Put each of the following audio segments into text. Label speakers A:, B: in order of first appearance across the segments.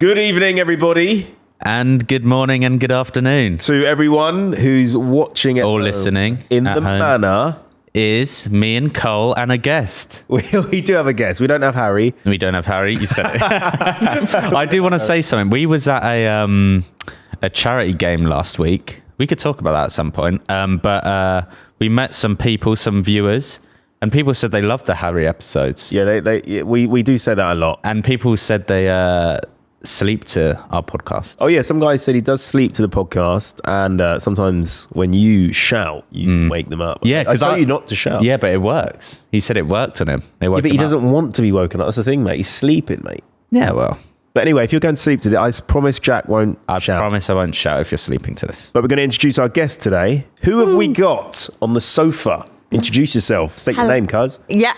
A: Good evening, everybody.
B: And good morning and good afternoon.
A: To everyone who's watching it
B: or listening
A: in the manner
B: is me and Cole and a guest.
A: We do have a guest. We don't have Harry.
B: We don't have Harry. You said it. I do want to say something. We was at a charity game last week. We could talk about that at some point. But we met some people, some viewers, and people said they loved the Harry episodes.
A: Yeah, we do say that a lot.
B: And people said they sleep to our podcast.
A: Oh yeah, some guy said he does sleep to the podcast, and sometimes when you shout, you wake them up.
B: Yeah,
A: I tell you not to shout.
B: Yeah, but it works. He said it worked on him. They woke
A: but he
B: him
A: doesn't
B: up.
A: want to be woken up. That's the thing, mate. He's sleeping, mate.
B: Yeah, well.
A: But anyway, if you're going to sleep today, I promise Jack won't shout.
B: I promise I won't shout if you're sleeping to this.
A: But we're going to introduce our guest today. Who have we got on the sofa? Introduce yourself. State your name, cuz.
C: Yeah.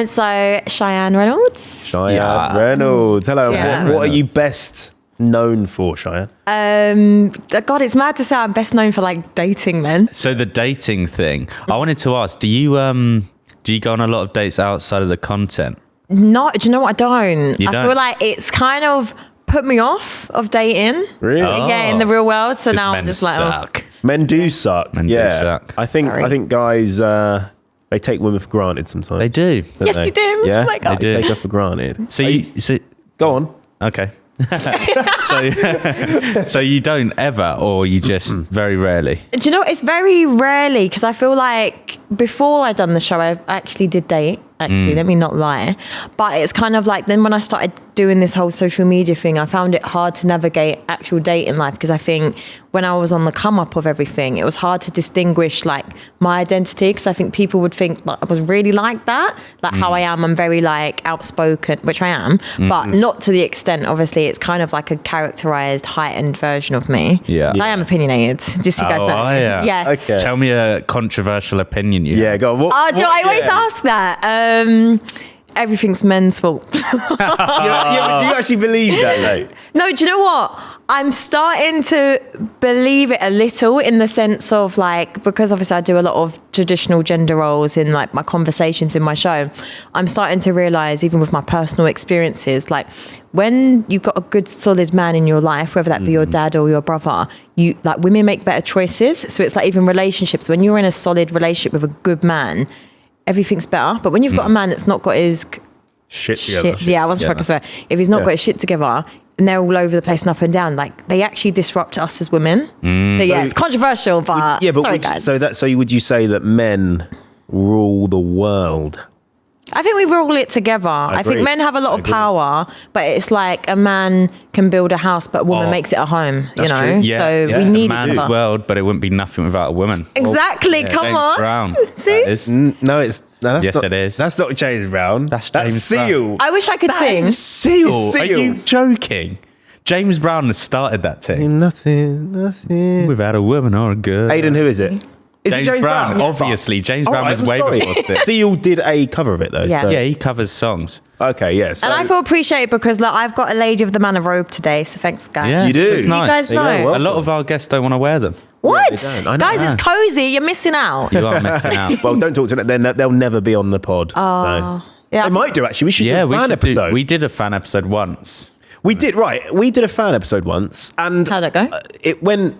C: So, Chian Reynolds.
A: Chian Reynolds. Hello.
C: Yeah.
A: What are you best known for, Chian?
C: God, it's mad to say I'm best known for like dating men.
B: So the dating thing, I wanted to ask, do you go on a lot of dates outside of the content?
C: No, do you know what? I don't.
B: You
C: I
B: don't?
C: feel like it's kind of put me off of dating.
A: Really?
C: Yeah, in the real world. So now I'm just like,
B: suck.
A: Men do suck.
B: Men do suck.
A: I think guys, they take women for granted sometimes.
B: They do.
A: don't
C: yes,
A: they?
C: we do.
A: Yeah,
C: Oh my God.
A: they take her for granted.
B: So
A: Go on.
B: okay. so you don't ever, or you just very rarely?
C: Do you know, it's very rarely, because I feel like before I done the show, I actually did date. Actually, let me not lie. But it's kind of like then when I started doing this whole social media thing, I found it hard to navigate actual dating life, because I think when I was on the come up of everything, it was hard to distinguish like my identity, because I think people would think like I was really like that, like how I am. I'm very like outspoken, which I am, but not to the extent. Obviously, it's kind of like a characterized, heightened version of me.
B: Yeah.
C: I am opinionated. Just so you guys know.
B: Oh, yeah.
C: Yes.
A: Okay.
B: Tell me a controversial opinion you have.
A: Go on.
C: I always ask that. Everything's men's fault.
A: But do you actually believe that, though?
C: No, do you know what? I'm starting to believe it a little, in the sense of like, because obviously I do a lot of traditional gender roles in like my conversations in my show. I'm starting to realize, even with my personal experiences, like when you've got a good solid man in your life, whether that be your dad or your brother, you like women make better choices. So it's like even relationships, when you're in a solid relationship with a good man, everything's better. But when you've got a man that's not got his
A: Shit together.
C: I wasn't fucking swear. If he's not got his shit together and they're all over the place and up and down, like they actually disrupt us as women. So yeah, it's controversial, but
A: Yeah, but
C: sorry, guys.
A: would you say that men rule the world?
C: I think we rule it together. I think
A: agree.
C: men have a lot of power, but it's like a man can build a house, but a woman makes it a home. You know,
A: true.
B: Yeah.
C: so
B: Yeah.
C: we need
B: a
C: each
B: man's
C: other.
B: world, but it wouldn't be nothing without a woman.
C: Exactly. Come
B: James
C: on.
B: Brown.
C: See?
B: That is.
A: That's
B: Yes,
A: not,
B: it is.
A: That's not James Brown.
B: That's James
A: Seal.
C: I wish I could sing.
B: Seal.
A: Seal.
B: Are you joking? James Brown has started that thing.
A: Nothing.
B: Without a woman or a girl.
A: Aiden, who is it? Is it James Brown?
B: Obviously. James Brown was
A: I'm
B: way
A: sorry.
B: before this.
A: Seal did a cover of it, though.
C: Yeah.
A: so-
B: Yeah, he covers songs.
A: Okay, yeah. So
C: And I feel appreciated because like, I've got a Lady of the Manor robe today, so thanks, guys.
B: Yeah,
A: You do.
B: It's
A: You
B: nice.
C: guys know.
A: Yeah, well-
B: A lot of our guests don't want to wear them.
C: What?
A: they don't. I know.
C: Guys, it's cozy. You're missing out.
B: You are missing out.
A: well, don't talk to them. They'll never be on the pod. So.
C: Yeah.
A: They might do, actually. We should do a fan episode.
B: We did a fan episode once.
A: We did, right. We did a fan episode once. And
C: How'd it go?
A: It went...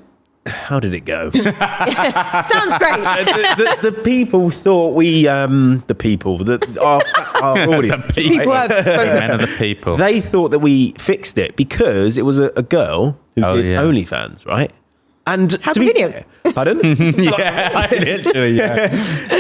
A: How did it go?
C: Sounds great.
A: the people thought we... our audience.
B: The people.
C: People have spoken.
B: Men are the people.
A: They thought that we fixed it because it was a girl who did OnlyFans, right? And
C: How's
A: to
C: the
A: be
C: video?
A: fair, pardon?
B: Yeah, I literally, yeah.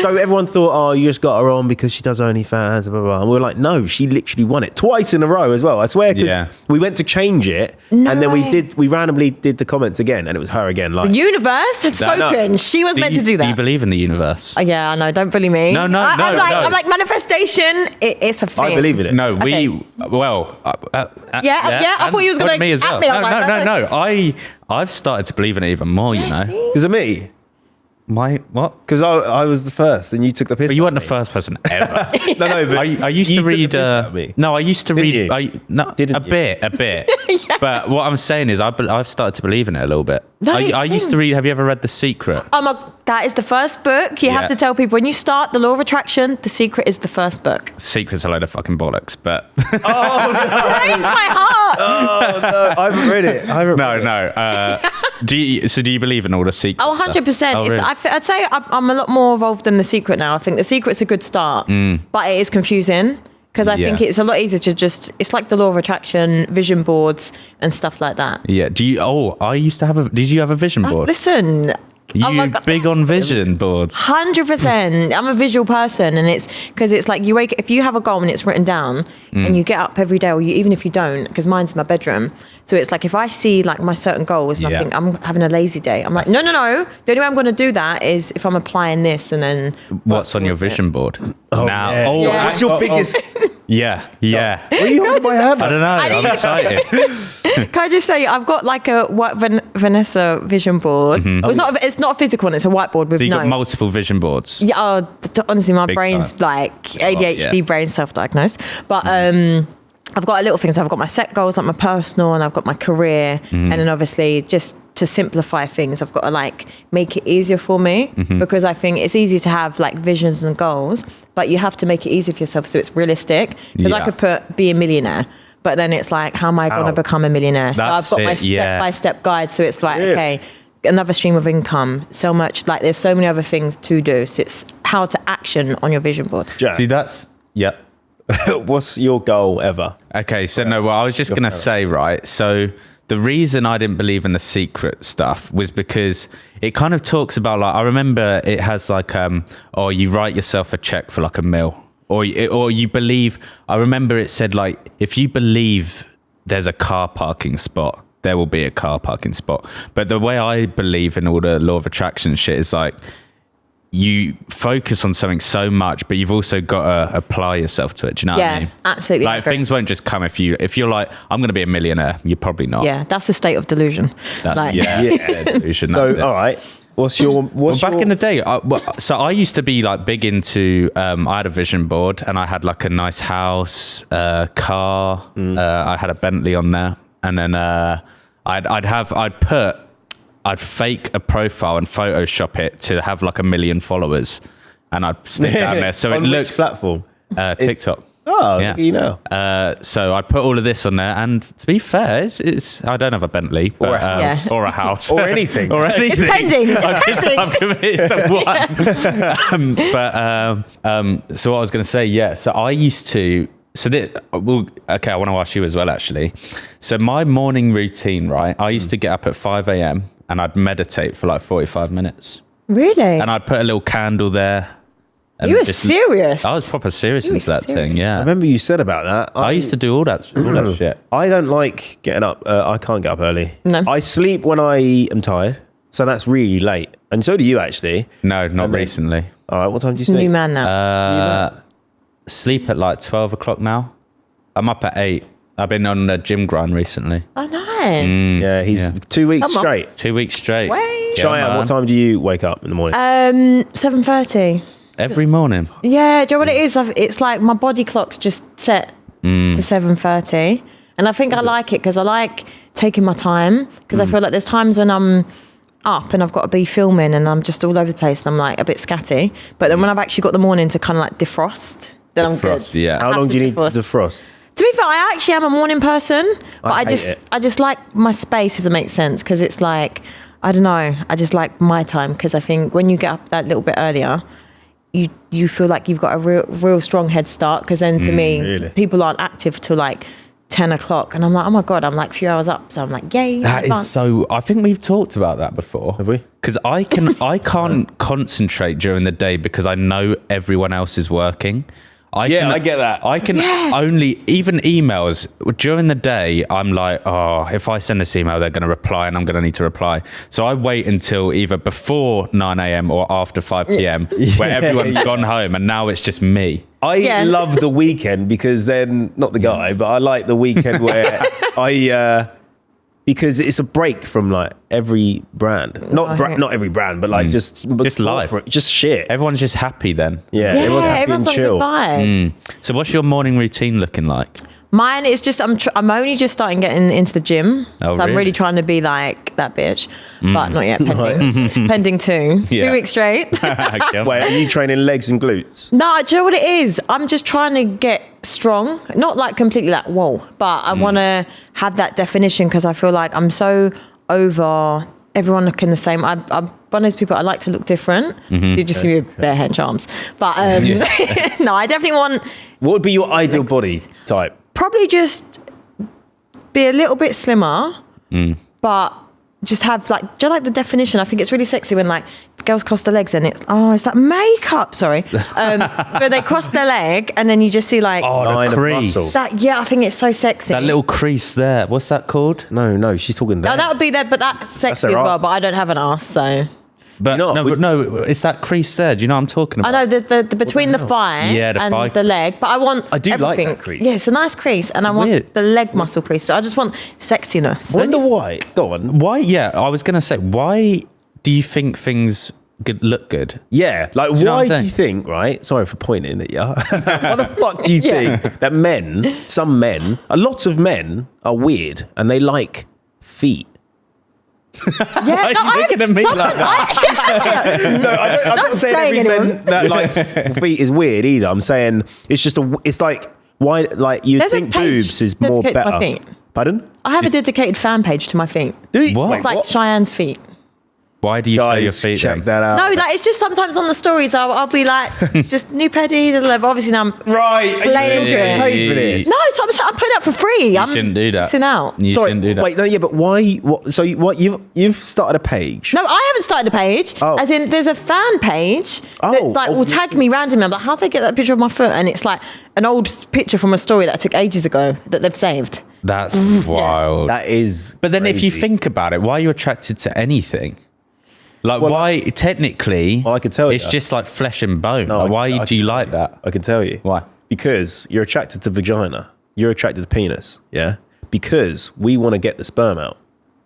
A: So everyone thought, oh, you just got her on because she does OnlyFans, blah, blah, blah. And we were like, no, she literally won it twice in a row as well. I swear, because we went to change it,
C: No
A: and then
C: way.
A: we randomly did the comments again, and it was her again. Like,
C: The universe had
A: No, no.
C: spoken. She was meant to do
B: Do you
C: that.
B: believe in the universe?
C: Yeah, I know. Don't bully me.
B: No,
C: I'm like,
B: no.
C: I'm like manifestation. It's a thing.
A: I believe in it.
B: No,
C: Okay.
B: well,
C: yeah, I thought you was
B: and
C: gonna
B: me as
C: at
B: well.
C: me. I was like,
B: No. I've started to believe in it even more. You know,
A: because of me.
B: Why? What?
A: Because I was the first, and you took the piss.
B: But you
A: at
B: weren't the
A: me.
B: first person ever.
A: No, but
B: I used
A: you
B: to
A: took the
B: read.
A: piss at me.
B: No, I used to
A: Didn't
B: read.
A: you?
B: A bit.
C: Yeah.
B: But what I'm saying is, I've started to believe in it a little bit.
C: That is
B: I
C: the
B: used to
C: thing.
B: read. Have you ever read The Secret?
C: That is the first book. You
B: Yeah.
C: have to tell people when you start The Law of Attraction, The Secret is the first book.
B: Secret's a load of fucking bollocks, but
C: Break my heart.
A: Oh no, I haven't read it.
B: no. Do you believe in all the secrets?
C: Oh, 100%.
B: Oh, really?
C: I'd say I'm a lot more involved than The Secret now. I think The Secret's a good start, but it is confusing because I think
B: Yeah.
C: it's a lot easier to it's like the Law of Attraction, vision boards and stuff like that.
B: Yeah. I used to have did you have a vision board?
C: Listen.
B: You
C: Oh my God.
B: big on vision boards?
C: 100%. I'm a visual person, and it's because it's like you wake. If you have a goal and it's written down, and you get up every day, or even if you don't, because mine's in my bedroom. So it's like if I see like my certain goals, and I
B: Yeah.
C: think I'm having a lazy day, I'm like, no. The only way I'm going to do that is if I'm applying this, and then
B: What's on your
C: towards it.
B: vision board?
A: Yeah.
C: Yeah.
A: What's your biggest?
B: Yeah.
A: What are you holding my hand?
B: I don't know. I'm excited.
C: Can I just say I've got like a Vanessa vision board. Well, it's not a physical one. It's a whiteboard with
B: So you got
C: notes.
B: multiple vision boards.
C: Yeah, honestly, my
B: Big
C: brain's
B: time.
C: like ADHD
B: yeah.
C: brain self-diagnosed. But I've got a little things. I've got my set goals, like my personal, and I've got my career, and then obviously just to simplify things, I've got to like make it easier for me because I think it's easy to have like visions and goals, but you have to make it easy for yourself so it's realistic. Because I
B: Yeah.
C: could put be a millionaire. But then it's like, how am I going to become a millionaire? So
B: That's
C: I've got my
B: it, yeah.
C: step-by-step guide. So it's like,
A: Yeah.
C: okay, another stream of income. So much, like there's so many other things to do. So it's how to action on your vision board.
A: Jack,
B: See, that's
A: what's your goal ever?
B: Okay, so no, well, I was just going to say, right, so the reason I didn't believe in the secret stuff was because it kind of talks about, like, I remember it has like, you write yourself a check for like $1 million, or you believe, I remember it said like, if you believe there's a car parking spot, there will be a car parking spot. But the way I believe in all the law of attraction shit is like, you focus on something so much, but you've also got to apply yourself to it. Do you know what I mean?
C: Absolutely.
B: Like things won't just come if you're like, I'm going to be a millionaire. You're probably not.
C: Yeah, that's a state of delusion.
B: That's,
C: Like,
B: delusion,
A: So,
B: that's it.
A: all right. What's
B: Back in the day, so I used to be like big into. I had a vision board, and I had like a nice house, car. I had a Bentley on there, and then I'd fake a profile and Photoshop it to have like 1 million followers, and I'd stick it down there so it
A: On which
B: looks
A: platform?
B: TikTok.
A: Oh,
B: Yeah.
A: you know.
B: So I put all of this on there, and to be fair, it's I don't have a Bentley, but,
A: Or a house.
C: Yeah.
B: or a house,
A: Or anything.
B: or anything.
C: It's pending. It's
B: I'm committed to one. So what I was going to say, yeah. So I used to. So I want to ask you as well, actually. So my morning routine, right? I used to get up at 5 a.m. and I'd meditate for like 45 minutes,
C: Really?
B: and I'd put a little candle there. And
C: You were serious?
B: I was proper serious into that
C: serious.
B: thing. Yeah.
A: I remember you said about that.
B: I used to do all that shit.
A: I don't like getting up. I can't get up early.
C: No.
A: I sleep when I am tired. So that's really late. And so do you, actually.
B: No, not
A: And then-
B: recently.
A: All right. What time do you
C: It's a
A: sleep?
C: new man now.
B: Sleep at like 12 o'clock now. I'm up at 8. I've been on a gym grind recently.
C: Oh, nice.
A: Yeah, he's
B: Yeah.
A: 2 weeks
C: Come on.
A: straight.
B: 2 weeks straight.
C: Wait.
A: Cheyenne,
B: man.
A: what time do you wake up in the morning?
C: 7:30.
B: Every morning.
C: Yeah, do you know what it is? It's like my body clock's just set to 7:30, and I think I like it because I like taking my time because I feel like there's times when I'm up and I've got to be filming and I'm just all over the place and I'm like a bit scatty. But then when I've actually got the morning to kind of like defrost, then I'm good.
B: Defrost, yeah.
A: How
C: have
A: long
C: to
A: do you need to
C: defrost.
A: defrost?
C: To be fair, I actually am a morning person, but
A: I
C: I
A: hate
C: just
A: it.
C: I just like my space, if it makes sense, because it's like, I don't know, I just like my time because I think when you get up that little bit earlier, you feel like you've got a real strong head start, because then for me,
A: really?
C: people aren't active till like 10 o'clock and I'm like, oh my God, I'm like a few hours up. So I'm like, yay.
B: That
C: advance.
B: is so. I think we've talked about that before.
A: Have we?
B: Because I can't concentrate during the day because I know everyone else is working. I
A: get that.
B: I can only, even emails during the day, I'm like, oh, if I send this email, they're going to reply and I'm going to need to reply. So I wait until either before 9 a.m. or after 5 p.m. where everyone's gone home, and now it's just me.
A: I love the weekend because then, not the guy, but I like the weekend where because it's a break from like every brand. Not every brand, but like just
B: life.
A: Just shit.
B: Everyone's just happy then.
A: Yeah, everyone's happy and
C: on
A: chill.
C: good vibes.
B: So what's your morning routine looking like?
C: Mine is just I'm only just starting getting into the gym, so I'm really trying to be like that bitch, but not yet. Pending, pending 2 weeks straight.
B: Okay.
A: Wait, are you training legs and glutes?
C: No, do you know what it is? I'm just trying to get strong, not like completely like whoa, but I want to have that definition because I feel like I'm so over everyone looking the same. I'm one of those people. I like to look different. You just see me with bare hand charms, but no, I definitely want.
A: What would be your ideal body type?
C: Probably just be a little bit slimmer, but just have like, do you like the definition? I think it's really sexy when like girls cross their legs and it's, is that makeup? Sorry. But they cross their leg and then you just see like,
B: the crease.
C: that, yeah, I think it's so sexy.
B: That little crease there. What's that called?
A: No, she's talking there.
C: Oh, that would be there, but that's sexy as well, but I don't have an ass, so.
B: But no, it's that crease there. Do you know what I'm talking about?
C: I know the between the thigh and
B: thigh
C: the leg, but I want
A: I do
C: everything.
A: like that crease.
C: Yeah, it's a nice crease, and I want the leg muscle crease. So I just want sexiness.
A: I wonder why. Go on.
B: Why? Yeah, I was gonna say, why do you think things look good?
A: Yeah, like why do you think? Right? Sorry for pointing at you. Why the fuck do you think that a lot of men are weird and they like feet?
C: Yeah,
B: Why are you looking at me like that?
A: No, I'm not saying every man that likes feet is weird either. I'm saying it's like why like you think boobs is more better.
C: My feet.
A: Pardon?
C: I have a dedicated fan page to my feet.
A: Do you?
B: What?
C: It's like Chian's feet.
B: Why do you show your feet?
A: Check that out.
C: No, like it's just sometimes on the stories I'll be like, just new pedis. Obviously now I'm playing into it.
A: Paid for this.
C: No, so I'm putting it up for free.
B: You shouldn't do that.
C: Sitting out.
B: You shouldn't do that.
A: Wait, no, yeah, but why? What? So what? You've started a page.
C: No, I haven't started a page.
A: Oh.
C: As in, there's a fan page that will tag me randomly. I'm like, how'd they get that picture of my foot? And it's like an old picture from a story that I took ages ago that they've saved.
B: That's wild.
A: That is.
B: But then,
A: crazy.
B: if you think about it, why are you attracted to anything? Like, why? Technically,
A: I can tell you,
B: it's just like flesh and bone.
A: No,
B: like, why do you like that?
A: I can tell you.
B: Why?
A: Because you're attracted to vagina. You're attracted to penis. Yeah. Because we want to get the sperm out.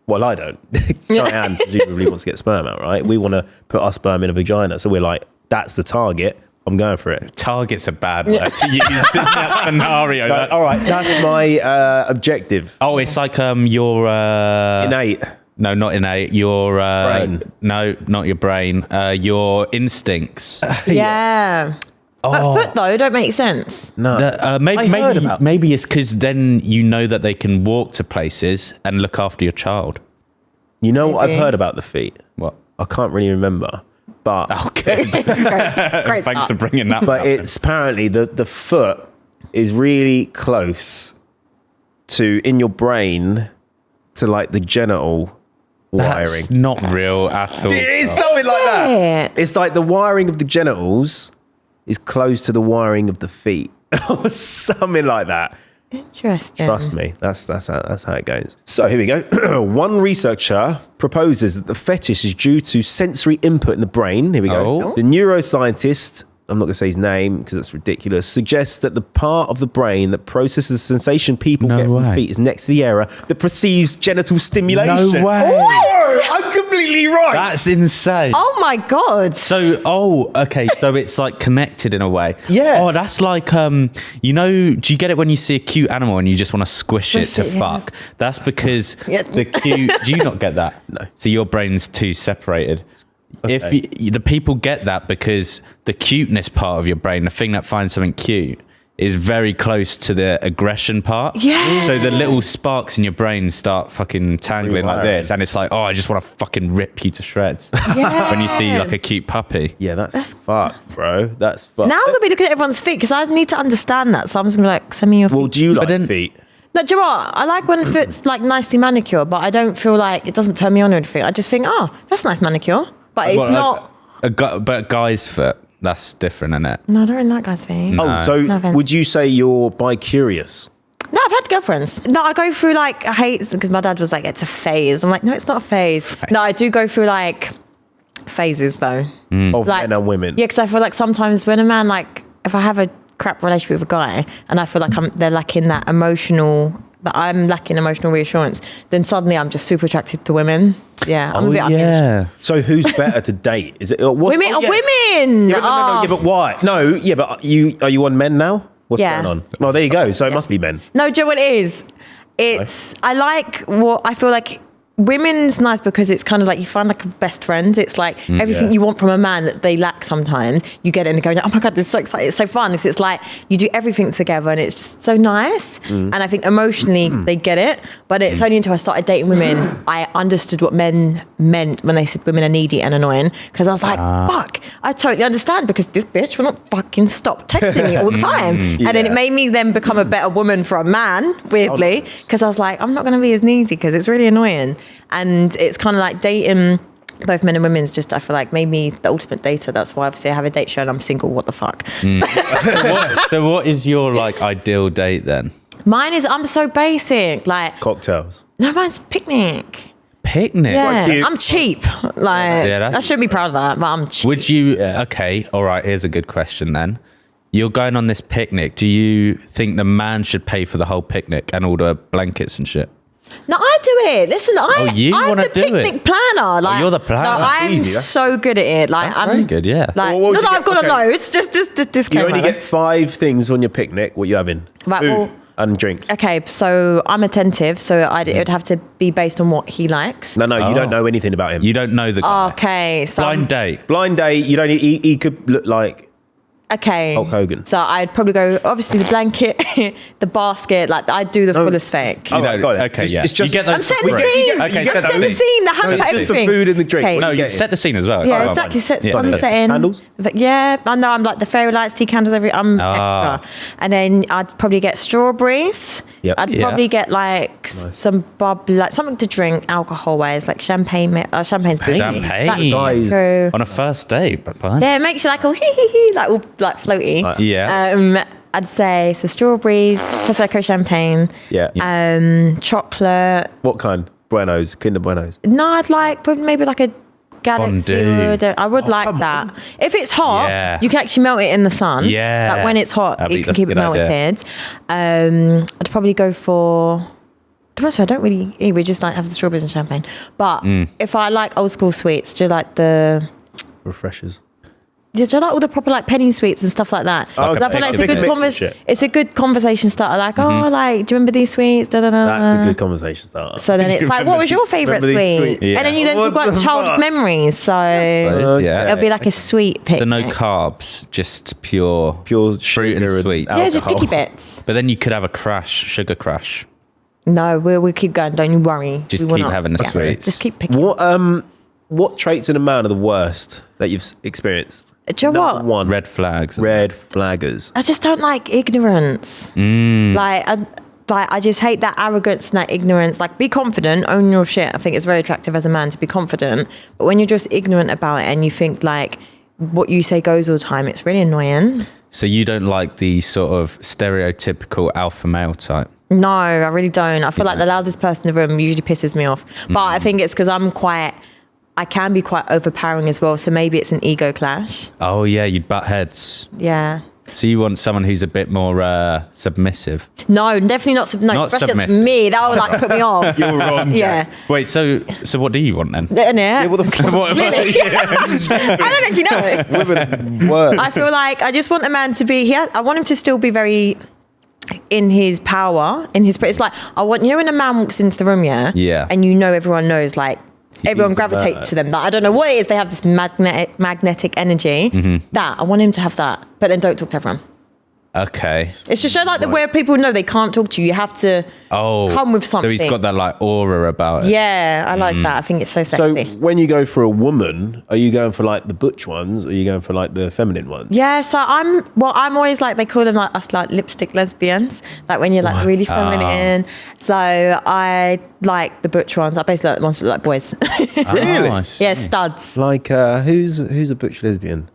A: Well, I don't. Chian presumably wants to get sperm out, right? We want to put our sperm in a vagina. So we're like, that's the target. I'm going for it.
B: Target's a bad word to use in that scenario.
A: Like, all right, that's my objective.
B: Oh, it's like your
A: Innate.
B: No, not innate. Your
A: brain.
B: No, not your brain. Your instincts.
C: Yeah. But foot though don't make sense.
A: No.
B: Maybe it's because then you know that they can walk to places and look after your child.
A: You know what I've heard about the feet?
B: What?
A: I can't really remember. But
B: Okay.
C: Great
B: Thanks for bringing that
A: but
B: up.
A: it's apparently the foot is really close to in your brain to like the genital wiring.
B: That's not real at all.
A: It's something like that. It's like the wiring of the genitals is close to the wiring of the feet. Or something like that.
C: Interesting.
A: Trust me, that's how it goes. So here we go. One researcher proposes that the fetish is due to sensory input in the brain. Here we go.
B: Oh.
A: The neuroscientist, I'm not going to say his name because that's ridiculous, suggests that the part of the brain that processes the sensation people get from feet is next to the area that perceives genital stimulation.
B: No way.
A: Oh, I'm completely right.
B: That's insane.
C: Oh my god.
B: So, okay. So it's like connected in a way.
A: Yeah.
B: Oh, that's like, do you get it when you see a cute animal and you just want to squish it to fuck? That's because the cute, do you not get that?
A: No.
B: So your brain's too separated.
A: Okay.
B: If the people get that because the cuteness part of your brain, the thing that finds something cute, is very close to the aggression part.
C: Yeah.
B: So the little sparks in your brain start fucking tangling like this, and it's like, I just want to fucking rip you to shreds.
C: Yeah.
B: When you see like a cute puppy.
A: Yeah, that's fucked, bro. That's fucked.
C: Now I'm gonna be looking at everyone's feet because I need to understand that. So I'm just gonna be like, send me your feet.
A: Well, do you like feet?
C: No, do you know what? I like when foot's like nicely manicured, but I don't feel like it doesn't turn me on or anything. I just think, that's a nice manicure. But it's not.
B: But a guy's foot, that's different, isn't it?
C: No, I don't really like guys' feet.
B: No.
A: Oh, so
C: No offense.
A: would you say you're bi-curious?
C: No, I've had girlfriends. No, I go through like, I hate, because my dad was like, it's a phase. I'm like, no, it's not a phase. No, I do go through like phases though.
A: Of
C: Like,
A: men and women?
C: Yeah, because I feel like sometimes when a man, like, if I have a crap relationship with a guy and I feel like they're lacking that emotional that I'm lacking emotional reassurance, then suddenly I'm just super attracted to women. Yeah, I'm a bit unhinged.
B: yeah.
A: So who's better to date? Is it
C: Women?
A: yeah.
C: Women!
A: Yeah, but no, yeah, but why? No, yeah, but are you on men now? What's
C: Yeah.
A: going on? Well, there you go. So it must be men.
C: No, do you know what it is? I like what I feel like. Women's nice because it's kind of like you find like a best friend. It's like everything you want from a man that they lack sometimes. You get it and go, oh my God, this is so exciting. It's so fun. It's like you do everything together and it's just so nice. And I think emotionally they get it. But it's only until I started dating women, I understood what men meant when they said women are needy and annoying. Because I was like, fuck, I totally understand because this bitch will not fucking stop texting me all the time. And then it made me then become a better woman for a man, weirdly. Because I was like, I'm not going to be as needy because it's really annoying. And it's kind of like dating both men and women's just, I feel like, made me the ultimate dater. That's why obviously I have a date show and I'm single. What the fuck?
B: So what is your like ideal date then?
C: Mine is, I'm so basic. Like,
A: Cocktails.
C: no, mine's picnic.
B: Picnic?
C: Yeah,
A: cute.
C: I'm cheap. Like,
B: Yeah,
C: I shouldn't be proud of that, but I'm cheap.
B: Would you, okay, all right, here's a good question then. You're going on this picnic. Do you think the man should pay for the whole picnic and all the blankets and shit?
C: No, I do it. Listen,
B: you
C: I'm
B: wanna
C: the
B: do
C: picnic
B: it?
C: planner. Like,
B: you're the planner.
C: No,
B: That's
C: I'm
A: easy. That's-
C: so good at it. Like,
B: That's
C: I'm
B: very good, yeah.
C: Like,
A: Well, what would
C: not that
A: you
C: I've got
A: get?
C: a
A: Okay.
C: loads. Just
A: You
C: disclaimer.
A: only get 5 things on your picnic. What you having?
C: Right,
A: Food
C: well-
A: and drinks.
C: Okay, so I'm attentive, so it would have to be based on what he likes.
A: No, you
B: Oh.
A: don't know anything about him.
B: You don't know the guy.
C: Okay, so
B: Blind date.
A: Blind date. You don't. He could look like
C: okay.
A: Hulk Hogan.
C: So I'd probably go obviously the blanket, the basket. Like I'd do the fullest fake.
A: Oh, right, got it.
B: Okay,
A: It's-
B: yeah.
A: it's just-
B: you get those
C: I'm setting
B: for
C: the
B: free.
C: scene.
B: Okay,
C: I'm
B: set
C: setting
B: the
C: the scene. The
A: No,
C: hand
A: it's
C: for
A: just the
C: everything.
A: food and the drink.
C: Okay.
A: What
B: No,
A: you
B: you
A: getting?
B: set the scene as well.
C: Yeah,
B: Come on,
C: exactly.
B: man.
C: Set
B: Yeah.
C: on the setting.
A: Candles?
C: But yeah, I know. I'm like the fairy lights, tea candles. I'm
B: Ah.
C: extra. And then I'd probably get strawberries.
A: Yep.
C: I'd
B: Yeah.
C: probably get like some bubbly, like something to drink alcohol wise, like champagne. Champagne's good.
B: Champagne.
A: Guys.
C: So,
B: On a first date, but fine.
C: yeah, it makes you like all hee hee hee, like all like floaty.
A: Right.
B: Yeah.
C: I'd say so strawberries, prosecco, champagne.
A: Yeah.
C: Chocolate.
A: What kind? Buenos, Kinder Buenos.
C: No, I'd like probably maybe like a galaxy.
B: Fondue.
C: I would like
A: come
C: that.
A: on.
C: If it's hot,
B: Yeah.
C: you can actually melt it in the sun.
B: Yeah.
C: Like when it's hot,
B: That'd
C: you
B: be-
C: can
B: that's
C: keep
B: a
C: it
B: good idea.
C: melted. I'd probably go for. To be honest, I don't really eat. We just like have the strawberries and champagne. But if I like old school sweets, do you like the?
A: Refreshers.
C: Do you like all the proper like penny sweets and stuff like that?
A: Oh,
C: 'Cause I feel like it's a
A: okay.
C: good
A: Mix and shit.
C: It's a good conversation starter. Like, oh, like, do you remember these sweets? Da, da, da,
A: That's
C: da.
A: a good conversation starter.
C: So then
A: Do
C: it's
A: you
C: like,
A: remember
C: what was your favourite
A: remember these
C: sweet?
A: sweets?
B: Yeah.
C: And then you then
A: What
C: talk about
A: the
C: childhood
A: fuck?
C: memories. So
B: Yeah.
C: it'll be like a sweet pick.
B: So no carbs, just pure
A: Pure
B: fruit and
A: sugar
B: sweet.
C: Yeah, just
A: alcohol.
C: picky bits.
B: But then you could have a crash, sugar crash.
C: No, we'll keep going. Don't you worry.
B: Just
C: We will
B: keep
C: not.
B: having the sweets.
C: Just keep picking.
A: What traits in a man are the worst that you've experienced?
C: Do you know
A: Number
C: what?
A: one,
B: Red flags.
A: red flaggers.
C: I just don't like ignorance. I just hate that arrogance and that ignorance. Like, be confident, own your shit. I think it's very attractive as a man to be confident. But when you're just ignorant about it and you think like what you say goes all the time, it's really annoying.
B: So you don't like the sort of stereotypical alpha male type?
C: No, I really don't. I feel like the loudest person in the room usually pisses me off. But I think it's because I can be quite overpowering as well. So maybe it's an ego clash.
B: Oh yeah, you'd butt heads.
C: Yeah.
B: So you want someone who's a bit more submissive?
C: No, definitely not. No,
B: Not
C: especially that's
B: submissive.
C: me. That would like put me off.
A: You're wrong.
C: Yeah.
B: Wait, so what do you want then?
C: Yeah.
A: What the fuck?
C: Really? I don't actually know.
A: Women work.
C: I feel like I just want a man to be. I want him to still be very in his power, in his. It's like I want when a man walks into the room,
B: Yeah.
C: and you know everyone knows like. Everyone
A: the
C: gravitates
A: man.
C: to them. Like, I don't know what it is. They have this magnetic energy. That I want him to have that, but then don't talk to everyone.
B: Okay.
C: It's to show like the where people know they can't talk to you. You have to come with something.
B: So he's got that like aura about it.
C: Yeah, I like that. I think it's so
A: So
C: sexy.
A: when you go for a woman, are you going for like the butch ones or are you going for like the feminine ones?
C: Yeah, so I'm always like, they call them like us like lipstick lesbians, like when you're like really feminine. So I like the butch ones. I basically like the ones that look like boys.
A: Really?
B: Oh, I see.
C: Yeah, studs.
A: Like who's a butch lesbian?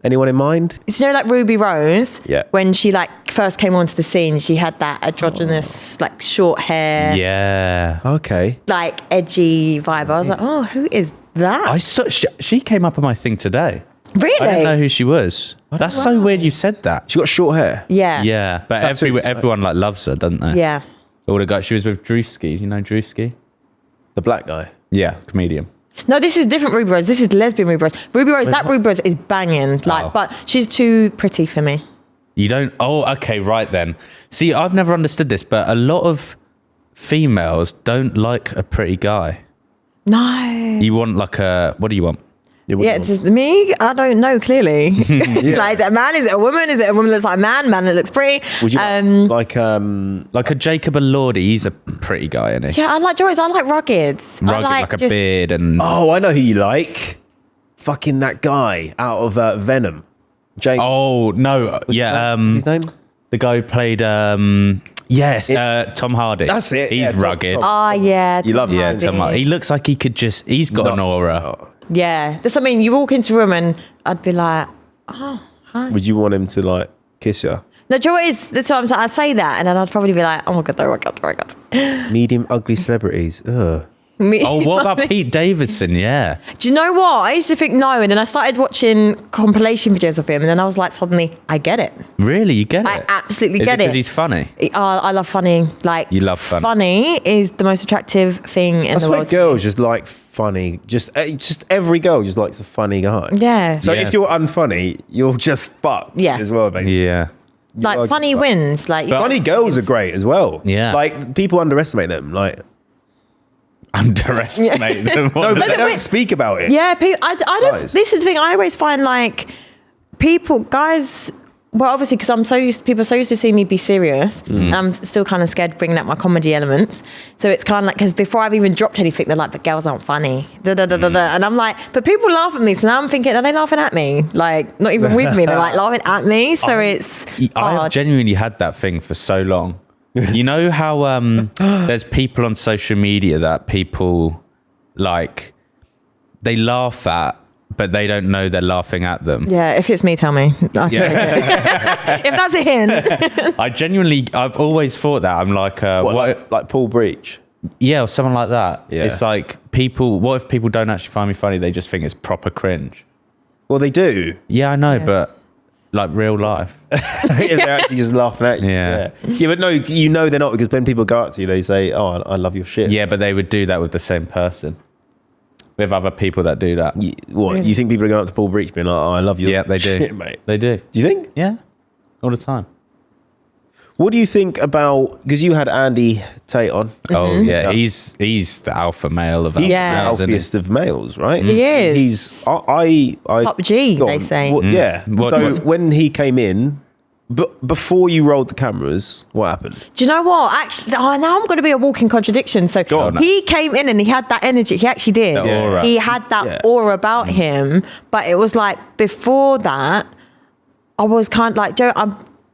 A: Anyone in mind?
C: So, you know, like Ruby Rose,
A: Yeah.
C: when she like first came onto the scene, she had that androgynous, like short hair,
B: Yeah.
A: Okay.
C: like edgy vibe. I was like, oh, who is that?
B: She came up on my thing today.
C: Really?
B: I didn't know who she was. That's so weird you said that.
A: She got short hair.
C: Yeah.
B: Yeah, but
A: Tattoos, right?
B: everyone like loves her, doesn't they?
C: Yeah.
B: All the guys. She was with Drewski. You know Drewski?
A: The black guy.
B: Yeah, comedian.
C: No, this is different Ruby Rose. This is lesbian Ruby Rose. Ruby Rose, that Ruby Rose is banging. Like,
B: Oh.
C: but she's too pretty for me.
B: You don't? Oh, okay, right then. See, I've never understood this, but a lot of females don't like a pretty guy.
C: No.
B: You want like a, what do you want?
C: Yeah, it's me. I don't know clearly. Like, is it a man? Is it a woman? Is it a woman that looks like a man? Man that looks pretty?
A: Would you
B: Like a Jacob Elordi, he's a pretty guy, isn't he?
C: Yeah, I like Joyce. I like ruggeds. I
B: Rugged, like a beard and...
A: Oh, I know who you like. Fucking that guy out of Venom. Jake.
B: Oh, no. Yeah.
A: What's his name?
B: The guy who played... Tom Hardy.
A: That's it,
B: He's
A: yeah, Tom-
B: rugged.
A: Tom.
C: Oh, yeah.
A: You love him.
B: Yeah, Tom Hardy. He looks like he could just... He's got an aura.
C: Yeah. That's what I mean. You walk into a room and I'd be like, oh, hi.
A: Would you want him to like kiss you?
C: No, Joy is, that's what I'm saying. I say that and then I'd probably be like, oh my God, oh my God, oh my God.
A: Medium ugly celebrities. Ugh.
C: Me-
B: Oh, what about Pete Davidson? Yeah.
C: Do you know what? I used to think no, and then I started watching compilation videos of him, and then I was like, suddenly, I get it.
B: Really? You get it?
C: I absolutely
B: Is
C: get it.
B: because he's funny?
C: I love funny. Like,
B: You love fun.
C: Funny is the most attractive thing in
A: I
C: the
A: swear
C: world.
A: girls just like funny. Just every girl just likes a funny guy.
C: Yeah.
A: So
B: Yeah.
A: if you're unfunny, you're just fucked
C: Yeah.
A: as well, basically.
B: Yeah.
A: You are
C: Like,
A: just
C: funny
A: fucked.
C: wins. Like, you
A: Funny
C: got-
A: girls are great as well.
B: Yeah.
A: Like people underestimate them. Like
B: Underestimate them.
A: no, but they
C: wait.
A: don't speak about it.
C: Yeah, I don't.
A: Guys.
C: This is the thing. I always find like guys. Well, obviously, because people are so used to seeing me be serious, and I'm still kind of scared bringing out my comedy elements. So it's kind of like, because before I've even dropped anything, they're like, "The girls aren't funny," da, da, da, da, da. And I'm like, but people laugh at me. So now I'm thinking, are they laughing at me? Like, not even with me. They're like laughing at me. So it's
B: I have
C: hard.
B: genuinely had that thing for so long. You know how there's people on social media that people like, they laugh at, but they don't know they're laughing at them.
C: Yeah, if it's me, tell me. If that's a hint.
B: I've always thought that. I'm like,
A: Like Paul Breach.
B: yeah, or someone like that.
A: Yeah.
B: It's like what if people don't actually find me funny? They just think it's proper cringe.
A: Well, they do.
B: Yeah, I know, but like real life.
A: They're actually just laughing at you.
B: Yeah.
A: Yeah, but no, you know they're not, because when people go up to you, they say, "Oh, I love your shit."
B: Yeah, but they would do that with the same person. With other people that do that.
A: What? You think people are going up to Paul Breach being like, "Oh, I love your
B: Yeah, they do.
A: shit, mate"?
B: They do.
A: Do you think?
B: Yeah, all the time.
A: What do you think about, because you had Andy Tate on?
B: Oh yeah,
A: Yeah.
B: he's the alpha male of alpha
A: He's
C: Yeah.
A: the
B: males, isn't he?
A: alphiest of males, right?
C: He is.
A: He's I
C: Top G,
A: go
C: they
A: on.
C: say.
A: Yeah.
B: What-
A: So
B: what-
A: when he came in, but before you rolled the cameras, what happened?
C: Do you know what? Actually, now I'm going to be a walking contradiction. So
A: on.
C: he came in and he had that energy. He actually did.
B: The aura.
C: He had that
A: Yeah.
C: aura about him. But it was like before that, I was kind of like, Joe,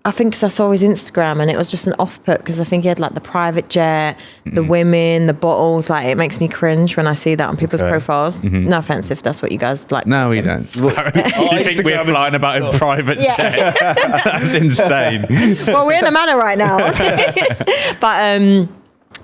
C: I think because I saw his Instagram and it was just an off-put, because I think he had like the private jet, the women, the bottles. Like, it makes me cringe when I see that on people's
A: Okay.
C: profiles. No offense if that's what you guys like.
B: No, we don't. Do you think we're
A: Instagram is-
B: flying about in private
C: Yeah.
B: jets? That's insane.
C: Well, we're in a manor right now. But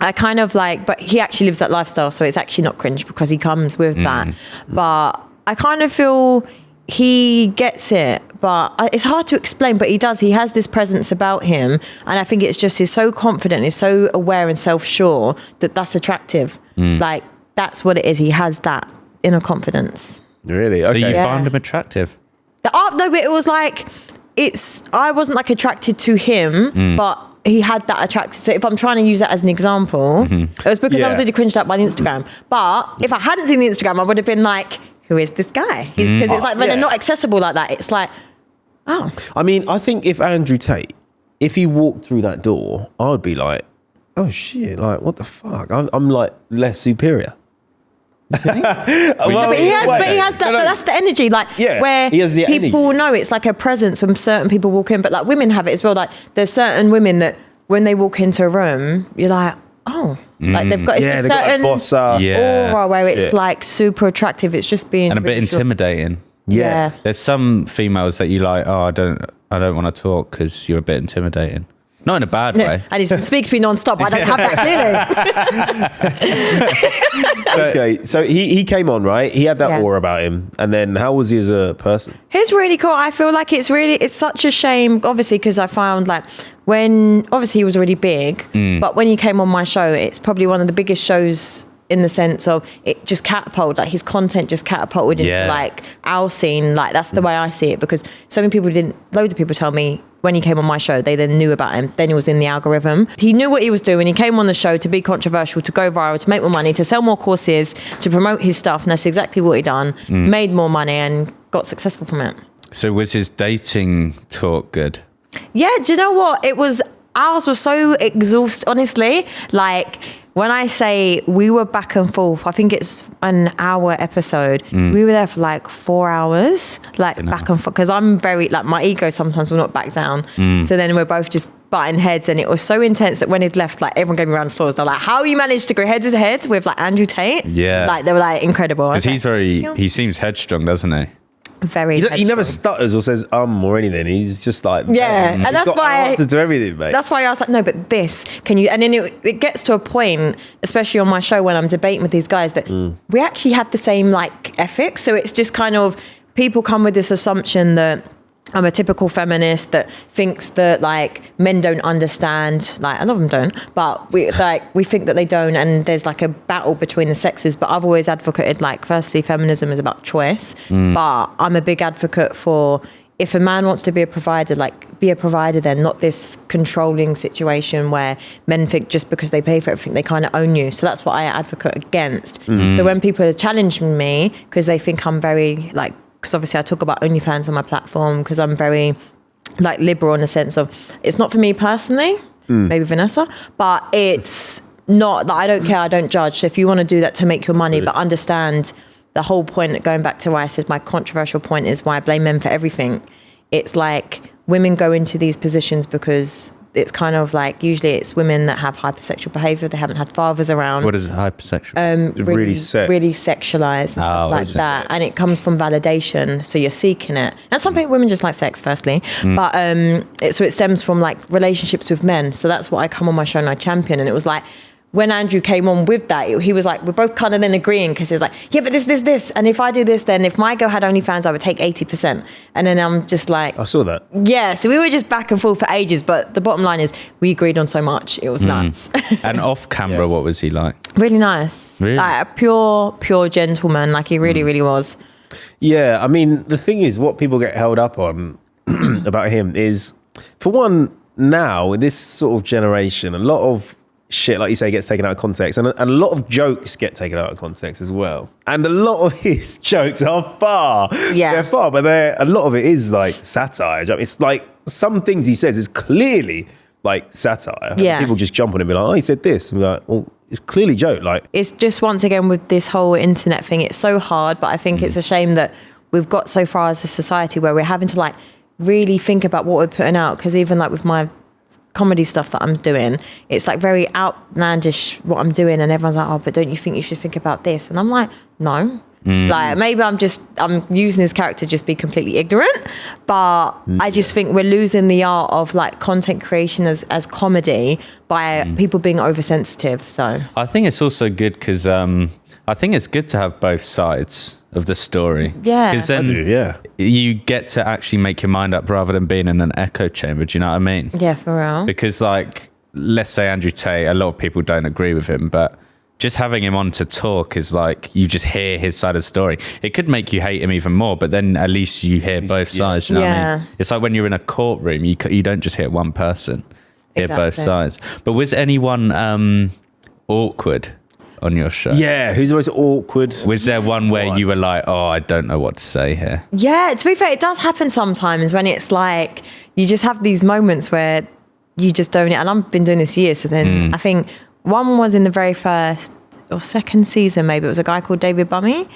C: I kind of like, but he actually lives that lifestyle, so it's actually not cringe because he comes with that. But I kind of feel he gets it, but it's hard to explain, but he does. He has this presence about him, and I think it's just he's so confident, he's so aware and self-sure that's attractive. Like, that's what it is. He has that inner confidence.
A: Really?
B: So
A: Okay.
B: you
C: Yeah.
B: found him attractive?
C: No, but it was like, I wasn't like attracted to him, but he had that attraction. So if I'm trying to use that as an example, it was because I was
A: Yeah.
C: really cringed out by the Instagram. But if I hadn't seen the Instagram, I would have been like, who is this guy? Because it's like, when
A: Yeah.
C: they're not accessible like that, it's like, oh.
A: I mean, I think if Andrew Tate, if he walked through that door, I would be like, "Oh shit! Like, what the fuck? I'm like less superior."
C: But he has that. But that's the energy, like
A: Yeah,
C: where
A: he has the
C: people know it's like a presence when certain people walk in. But like women have it as well. Like there's certain women that when they walk into a room, you're like, oh, like they've got it's
A: Yeah,
C: a
A: they've got
C: certain
A: that boss.
B: Yeah.
C: aura where it's
A: Yeah.
C: like super attractive. It's just being
B: And a bit
C: really sure.
B: intimidating.
A: Yeah.
B: There's some females that you like, oh, I don't want to talk because you're a bit intimidating. Not in a bad way.
C: And he speaks to me non-stop. I don't have that clearly.
A: Okay, so he came on, right? He had that
C: Yeah.
A: aura about him. And then how was he as a person?
C: It's really cool. I feel like it's such a shame, obviously, because I found like when, obviously he was already big, but when he came on my show, it's probably one of the biggest shows in the sense of it just catapulted, like his content just catapulted into like our scene. Like that's the way I see it, because so many people loads of people tell me when he came on my show, they then knew about him. Then he was in the algorithm. He knew what he was doing. He came on the show to be controversial, to go viral, to make more money, to sell more courses, to promote his stuff. And that's exactly what he done. Made more money and got successful from it.
B: So was his dating talk good?
C: Yeah, do you know what? Ours was so exhausting, honestly. Like, when I say we were back and forth, I think it's an hour episode. We were there for like 4 hours, like back and forth. Because I'm very, like, my ego sometimes will not back down. So then we're both just butting heads. And it was so intense that when he'd left, like, everyone gave me a round of applause. They're like, how you managed to go head to head with, like, Andrew Tate?
B: Yeah.
C: Like, they were, like, incredible.
B: Because he seems headstrong, doesn't he?
C: Very
A: He never stutters or says or anything. He's just like,
C: yeah, and
A: he's
C: that's
A: got
C: why
A: answers to everything, mate.
C: That's why I was like, no, but this can you? And then it gets to a point, especially on my show when I'm debating with these guys, that we actually had the same like ethics. So it's just kind of people come with this assumption that I'm a typical feminist that thinks that like men don't understand. Like a lot of them don't, but we think that they don't, and there's like a battle between the sexes. But I've always advocated like, firstly, feminism is about choice, but I'm a big advocate for if a man wants to be a provider, like be a provider then, not this controlling situation where men think just because they pay for everything they kind of own you. So that's what I advocate against. So when people are challenging me because they think I'm very like, because obviously I talk about OnlyFans on my platform because I'm very like liberal in the sense of it's not for me personally, maybe Vanessa, but it's not that I don't care, I don't judge. So if you want to do that to make your money, but understand the whole point, going back to why I said my controversial point is why I blame men for everything. It's like women go into these positions because it's kind of like usually it's women that have hypersexual behavior. They haven't had fathers around.
B: What is hypersexual?
A: really
C: sexualized and stuff like that, and it comes from validation. So you're seeking it, and some people, women just like sex, firstly, but so it stems from like relationships with men. So that's what I come on my show and I champion. And it was like, when Andrew came on with that, he was like, we're both kind of then agreeing because he was like, yeah, but this. And if I do this, then if my girl had OnlyFans, I would take 80%. And then I'm just like,
A: I saw that.
C: yeah. So we were just back and forth for ages. But the bottom line is we agreed on so much. It was nuts.
B: And off camera, what was he like?
C: Really nice.
B: Really?
C: Like a pure gentleman. Like he really, really was.
A: Yeah, I mean, the thing is, what people get held up on about him is, for one, now in this sort of generation, a lot of shit, like you say, gets taken out of context, and a lot of jokes get taken out of context as well. And a lot of his jokes are they're far, but a lot of it is like satire. It's like some things he says is clearly like satire.
C: Yeah.
A: People just jump on it and be like, oh, he said this. And be like, well, it's clearly joke. Like,
C: it's just, once again, with this whole internet thing, it's so hard, but I think it's a shame that we've got so far as a society where we're having to like really think about what we're putting out. Because even like with my comedy stuff that I'm doing, it's like very outlandish what I'm doing, and everyone's like, oh, but don't you think you should think about this? And I'm like, no. Like maybe I'm using this character to just be completely ignorant, but I just think we're losing the art of like content creation as comedy by people being oversensitive. So
B: I think it's also good because I think it's good to have both sides of the story.
C: Yeah.
B: Because then
A: yeah.
B: you get to actually make your mind up rather than being in an echo chamber. Do you know what I mean?
C: yeah, for real.
B: Because like, let's say Andrew Tate, a lot of people don't agree with him, but just having him on to talk is like, you just hear his side of the story. It could make you hate him even more, but then at least you hear both sides. You know what I mean? It's like when you're in a courtroom, you don't just hear one person, hear both sides. But was anyone awkward on your show?
A: Yeah, who's always awkward?
B: Was there one where you were like, oh, I don't know what to say here?
C: Yeah, to be fair, it does happen sometimes when it's like you just have these moments where you just don't. And I've been doing this years, so then I think one was in the very first or second season, maybe. It was a guy called David Bummy.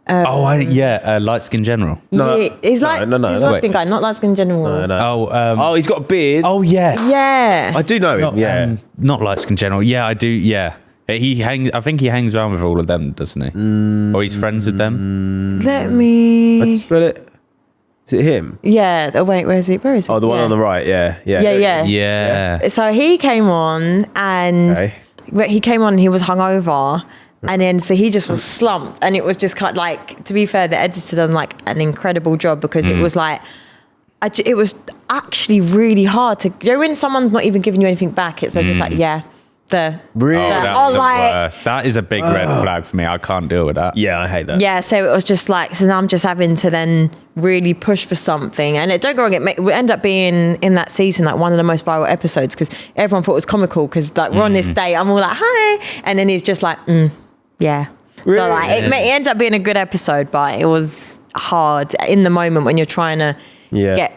B: Light Skin General.
A: No,
C: yeah, he's like
A: no,
C: he's light skin guy, not light skin general.
A: No. He's got a beard.
B: Oh yeah.
C: Yeah.
A: I do know him. Yeah,
B: not Light Skin General. Yeah, I do. Yeah. I think he hangs around with all of them, doesn't he? Or he's friends with them.
C: Let me
A: I'd spell it. Is it him?
C: Yeah. Oh wait, where is he? Where is he?
A: Oh, the one
C: Yeah.
A: on the right. Yeah.
B: Yeah.
C: So he came on and he came on and he was hungover. And then so he just was slumped, and it was just kind of like, to be fair, the editor done like an incredible job, because it was like, it was actually really hard to, you know, when someone's not even giving you anything back, it's they're just like,
A: Really?
B: Oh,
C: I
B: that's
C: was
B: the
C: like-
B: worst. That is a big red flag for me. I can't deal with that.
A: Yeah, I hate that.
C: Yeah, so it was just like, so now I'm just having to then really push for something. And don't go wrong, it end up being in that season like one of the most viral episodes, because everyone thought it was comical, because like we're on this date, I'm all like, hi. And then he's just like, yeah.
A: Really?
C: So like, it ends up being a good episode, but it was hard in the moment when you're trying to get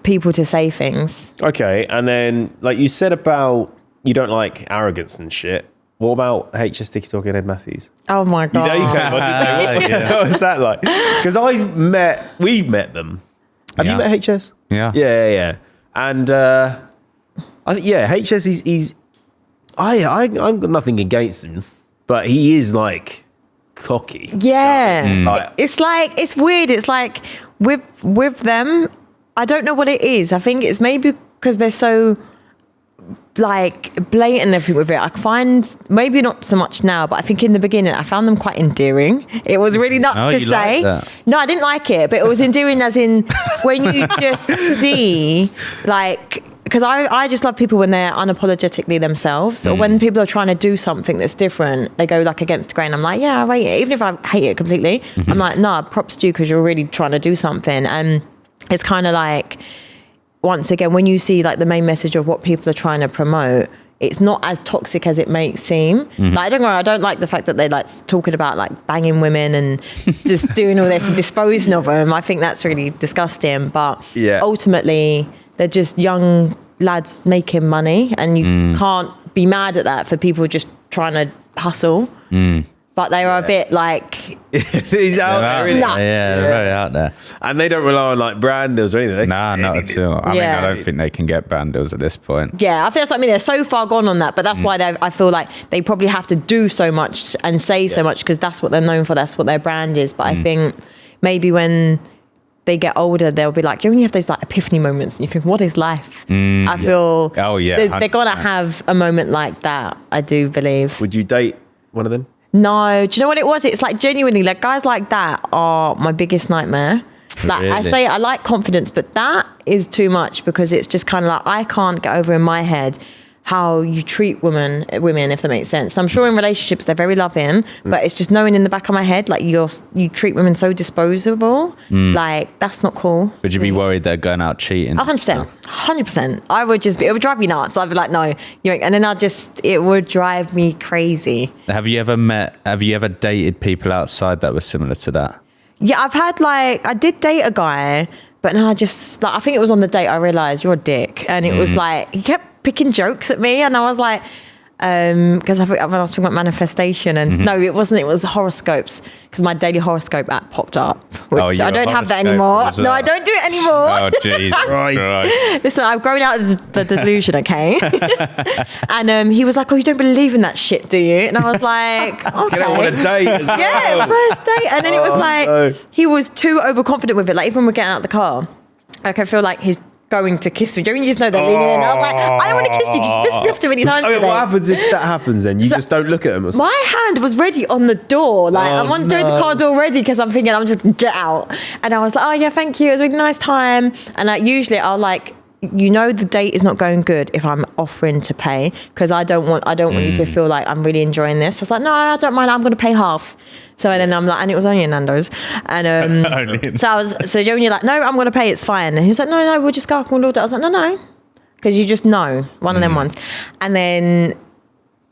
C: people to say things.
A: Okay, and then like you said about you don't like arrogance and shit. What about HS Sticky Talking Ed Matthews?
C: Oh my God.
A: You know you came on, didn't they? What was that like? Because we've met them. Have you met HS?
B: Yeah.
A: Yeah. And I think HS he's I've got nothing against him, but he is like cocky.
C: Yeah.
A: Like,
C: It's weird. It's like with them, I don't know what it is. I think it's maybe because they're so like blatant and everything with it. I find, maybe not so much now, but I think in the beginning I found them quite endearing. It was really nuts to say.
B: Like that?
C: No, I didn't like it, but it was endearing as in when you just see like, because I just love people when they're unapologetically themselves. Or when people are trying to do something that's different, they go like against the grain. I'm like, yeah, I rate it. Even if I hate it completely, I'm like, nah, props to you, because you're really trying to do something. And it's kind of like, once again, when you see like the main message of what people are trying to promote, it's not as toxic as it may seem. Like, I don't like the fact that they like talking about like banging women and just doing all this and disposing of them. I think that's really disgusting. But ultimately, they're just young lads making money, and you can't be mad at that for people just trying to hustle. But they are a bit like,
A: he's out there, really.
C: nuts.
B: Yeah, they're very out there.
A: And they don't rely on like brand deals or anything.
B: Nah, not at all. I mean,
C: Yeah.
B: I don't think they can get brand deals at this point.
C: yeah, I think that's what I mean. They're so far gone on that, but that's why I feel like they probably have to do so much and say so much, because that's what they're known for. That's what their brand is. But I think maybe when they get older, they'll be like, you only have those like epiphany moments, and you think, what is life? I feel they're gonna have a moment like that. I do believe.
A: Would you date one of them?
C: No, do you know what it was? It's like genuinely, like guys like that are my biggest nightmare. Like I
B: Really?
C: say, I like confidence, but that is too much, because it's just kind of like, I can't get over in my head how you treat women, if that makes sense. I'm sure in relationships they're very loving, but it's just knowing in the back of my head, like you treat women so disposable. Like that's not cool.
B: Would you be worried they're going out cheating?
C: 100%. I would just be, it would drive me nuts. I'd be like, no, you ain't. And then it would drive me crazy.
B: Have you ever dated people outside that were similar to that?
C: Yeah, I've had I did date a guy, but now I just, I think it was on the date I realised you're a dick. And it was like, he kept picking jokes at me, and I was like, because I was talking about manifestation, and no, it wasn't. It was horoscopes, because my daily horoscope app popped up, which I don't have that anymore. No, I don't do it anymore.
B: Oh, Jesus Christ.
C: Listen, I've grown out of the delusion, okay? And he was like, oh, you don't believe in that shit, do you? And I was like, okay.
A: Get out on a date as well.
C: Yeah, first date. And then it was like, he was too overconfident with it. Like, even when we're getting out of the car, like, I feel like he's going to kiss me. Don't you just know they're leaning in? I was like, I don't want to kiss you. You pissed me off too many times today.
A: What happens if that happens then? You just don't look at them or something?
C: My hand was ready on the door. Like, I'm on the car door ready, because I'm thinking, I'm just get out. And I was like, oh yeah, thank you. It was a really nice time. And like, usually I'll like, you know, the date is not going good if I'm offering to pay, because I don't want you to feel like I'm really enjoying this. I was like, no, I don't mind. I'm going to pay half. So then I'm like, and it was only in Nando's. And so you're like, no, I'm going to pay. It's fine. And he's like, no, we'll just go up and order. I was like, no. Because you just know, one of them ones. And then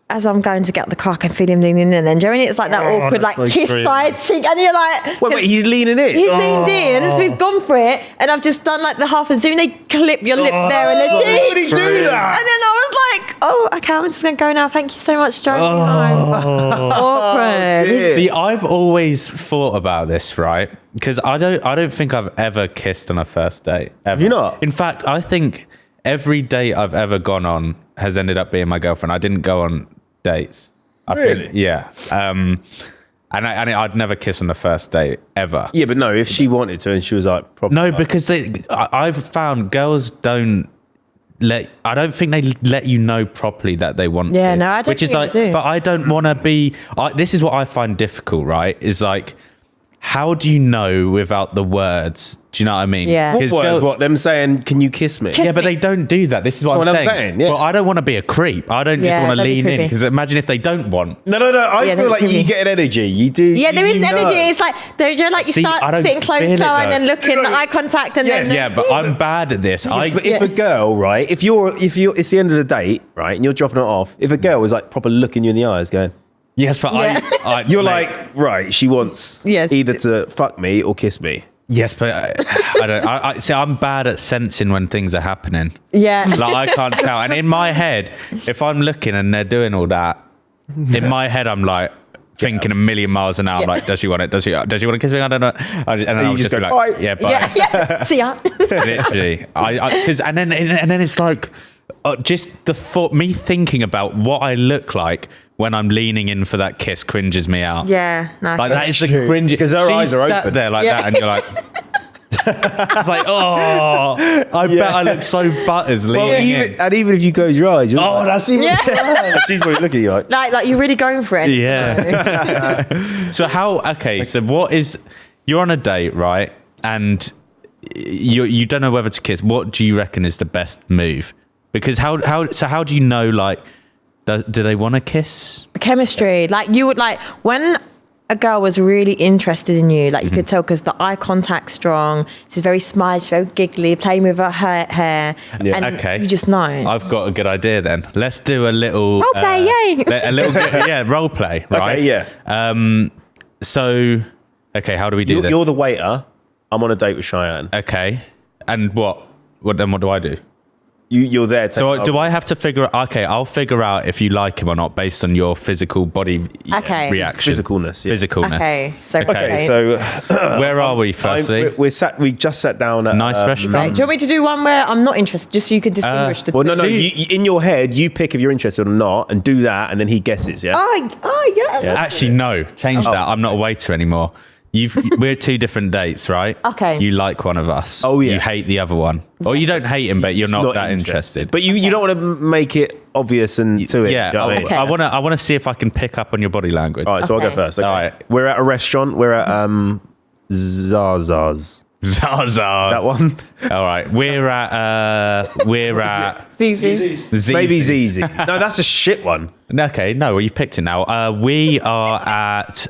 C: as I'm going to get out the car, I can feel him leaning in. And Jeremy, it's like that awkward, like
B: so
C: kiss
B: creepy.
C: side cheek. And you're like,
A: Wait, he's leaning in.
C: he's leaned in, so he's gone for it. And I've just done like the half a zoom. They clip your lip there and the
A: Why
C: cheek.
A: would he do that?
C: And then I was like, oh, okay, I'm just going to go now. Thank you so much, driving me home. Awkward.
A: dear.
B: See, I've always thought about this, right? Because I don't think I've ever kissed on a first date. Ever.
A: Have you not?
B: In fact, I think every date I've ever gone on has ended up being my girlfriend. I didn't go on dates.
A: Really?
B: Yeah. And I'd never kiss on the first date ever.
A: Yeah, but no, if she wanted to and she was like, probably
B: No,
A: like,
B: because I've found girls don't I don't think they let you know properly that they want to.
C: Yeah, no, I don't
B: Which is
C: think
B: like,
C: they do.
B: but I don't want to be, this is what I find difficult, right? Is like, how do you know without the words? Do you know what I mean?
C: Yeah.
A: what
B: 'Cause
A: words? What, them saying, can you kiss me?
B: Yeah, but they don't do that. This is what
A: Well,
B: I'm
A: I'm
B: saying.
A: saying, yeah.
B: Well, I don't want to be a creep. I don't just
C: Yeah,
B: want to
C: don't be
B: lean in.
C: creepy.
B: Because imagine if they don't want.
A: No. I
C: Yeah,
A: feel like
C: creepy.
A: you get an energy. You do.
C: Yeah, there is
A: you
C: an
A: know.
C: energy. It's like you're like you
B: See, I
C: start
B: don't
C: sitting close
B: feel it,
C: to her and
B: though.
C: then looking, eye contact, and
A: Yes.
C: then
B: Yeah, but I'm bad at this.
A: But if a girl, right, if you're, it's the end of the date, right, and you're dropping it off, if a girl was like proper looking you in the eyes, going,
B: Yes, but
C: Yeah.
A: you're
B: mate,
A: like, right, she wants
C: Yes.
A: either to fuck me or kiss me.
B: Yes, but I don't. I see. I'm bad at sensing when things are happening.
C: yeah.
B: Like I can't tell. And in my head, if I'm looking and they're doing all that, in my head I'm like thinking a million miles an hour. I'm like, does she want it? Does she want to kiss me? I don't know. And then I'll
A: just
B: just be
A: go,
B: like,
A: "Bye."
B: yeah, bye.
C: Yeah. See ya.
B: Literally, because and then it's like just the thought, me thinking about what I look like when I'm leaning in for that kiss cringes me out.
C: Yeah. No.
B: Like that is the
A: true.
B: cringe.
A: Because her
B: She's
A: eyes are
B: sat
A: open.
B: there like
C: Yeah.
B: that, and you're like, it's like, oh, I bet I look so butters
A: Well,
B: leaning in.
A: even if you close your eyes, you're
B: Oh,
A: like,
B: that's even.
C: Yeah.
A: she's probably looking at you like,
C: like you're really going for it.
B: Yeah. So so what is, you're on a date, right? And you don't know whether to kiss. What do you reckon is the best move? Because how do you know, like, do they want to kiss?
C: The chemistry, like you would like when a girl was really interested in you, like you could tell because the eye contact's strong. She's very smiley, she's very giggly, playing with her hair,
A: Yeah.
C: and
B: Okay.
C: you just know.
B: I've got a good idea then. Let's do a little
C: Role play, yay.
B: A little role play, right?
A: okay, yeah.
B: So, okay, how do we do this?
A: You're the waiter. I'm on a date with Chian.
B: Okay, and what do I do?
A: You're there.
B: So do I have to figure? Okay, I'll figure out if you like him or not based on your physical body
C: Okay.
B: reaction.
A: Physicalness, yeah.
B: Physicalness.
C: Okay, so
A: Okay, so
B: Where are we? Firstly,
A: we just sat down at
B: nice
C: Right,
B: restaurant.
C: do you want me to do one where I'm not interested, just so you can distinguish the?
A: Well, no.
B: Do you-
A: You, in your head, you pick if you're interested or not, and do that, and then he guesses. Yeah.
C: Yeah.
B: Actually, no. Change that. I'm not a waiter anymore. We're two different dates, right?
C: Okay.
B: You like one of us.
A: Oh, yeah.
B: You hate the other one, or you don't hate him, but you're not that interested.
A: But you don't want to make it obvious and to it.
B: Yeah,
A: do you know what I mean?
C: Okay.
B: I want to see if I can pick up on your body language.
A: All right, so I'll go
C: Okay.
A: first. Okay.
B: All right.
A: We're at a restaurant. We're at Zaza's.
B: Zaza.
A: That one?
B: All right, we're at
C: Zizi.
A: Maybe Zizi. No, that's a shit one.
B: Okay, no, well, you picked it now. We are at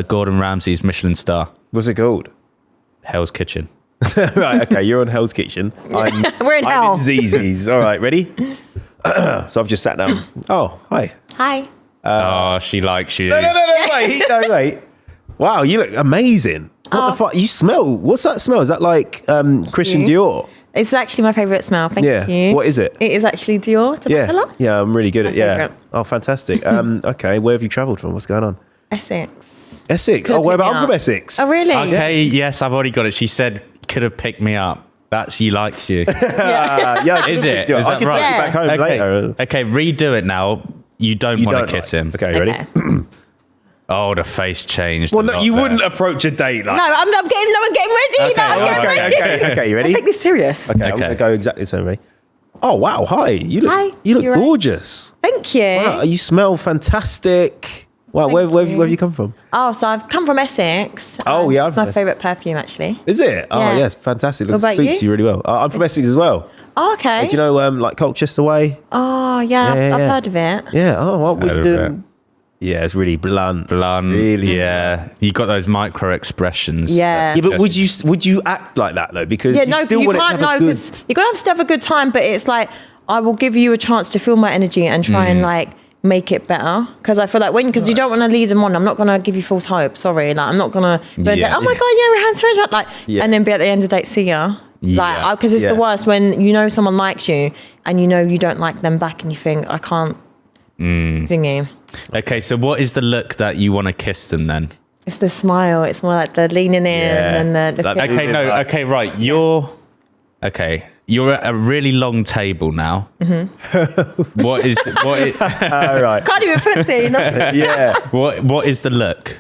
B: Gordon Ramsay's Michelin star,
A: What's it called?
B: Hell's Kitchen.
A: Right, okay, you're on Hell's Kitchen.
C: We're in
A: I'm
C: hell.
A: in Zizi's. All right, ready? So I've just sat down. Oh, hi.
C: Hi.
B: Oh, she likes you.
A: No, wait. Wow, you look amazing. What the fuck? You smell. What's that smell? Is that like Christian
C: you.
A: Dior?
C: It's actually my favourite smell. Thank
A: Yeah.
C: you.
A: What is it?
C: It is actually Dior.
A: Yeah. Yeah, I'm really good at
C: favourite.
A: Oh, fantastic. Okay, where have you travelled from? What's going on?
C: Essex.
A: Essex.
C: Could've
A: Oh, where
C: picked me
A: about? I'm
C: up.
A: from Essex.
C: Oh, really?
B: Okay, yes, I've already got it. She said, could have picked me up. That's she likes you.
A: Yeah.
B: Is it?
A: Yeah,
B: Is
A: I
B: that
A: can
B: right?
A: take you back home
B: Okay.
A: later.
B: Okay, redo it now. You don't
A: You
B: want
A: don't
B: to kiss
A: like-
B: him.
A: Okay, you ready?
C: Okay.
B: Oh, the face changed.
A: Well,
B: a
A: no,
B: lot
A: you
B: there.
A: wouldn't approach a date like.
C: No, I'm getting ready.
B: Okay,
C: No, I'm getting
B: alright,
C: ready.
A: Okay, you
C: I
A: ready?
C: take this serious.
A: Okay, I'm
B: Okay.
A: gonna go exactly the same way. Oh wow, hi. You look
C: Hi,
A: you look
C: you're right.
A: gorgeous.
C: Thank you.
A: Wow, you smell fantastic. Wow,
C: Thank
A: where
C: you.
A: have you come from?
C: Oh, so I've come from Essex.
A: Oh,
C: and
A: yeah,
C: It's
A: I'm
C: my
A: from
C: favourite perfume, actually.
A: Is it? Oh
C: Yeah.
A: yes, fantastic.
C: What
A: Looks
C: about
A: suits
C: you?
A: you really well. I'm from Essex as well.
C: Oh, okay.
A: Do you know like Colchester Way?
C: Oh, yeah.
A: Yeah,
C: I've
A: yeah.
C: heard of it.
A: Yeah. Oh, what we
B: Heard of
A: doing? Yeah, it's really blunt.
B: Blunt.
A: Really.
B: Yeah. You got those micro expressions.
C: Yeah.
A: Yeah, but would you act like that though? Because
C: Yeah,
A: you
C: no,
A: still
C: you
A: want
C: can't
A: it to
C: know
A: have a good.
C: because you're going to still have a good time, but it's like, I will give you a chance to feel my energy and try and like make it better. Because I feel like because you don't want to lead them on, I'm not going to give you false hope. Sorry. Like, I'm not going to be
B: Yeah.
C: like, oh my God, yeah, we're hands like,
A: Yeah.
C: and then be at the end of the date, see ya.
B: Yeah.
C: Like, because it's
A: Yeah.
C: the worst when you know someone likes you and you know you don't like them back and you think, I can't thingy.
B: Okay, so what is the look that you want to kiss them then?
C: It's the smile. It's more like the leaning in
A: Yeah.
C: and the
A: Like-
C: looking.
B: Okay, no, okay, right. You're at a really long table now. Mm-hmm.
A: All right.
C: Can't even footsie. No.
A: Yeah.
B: what is the look?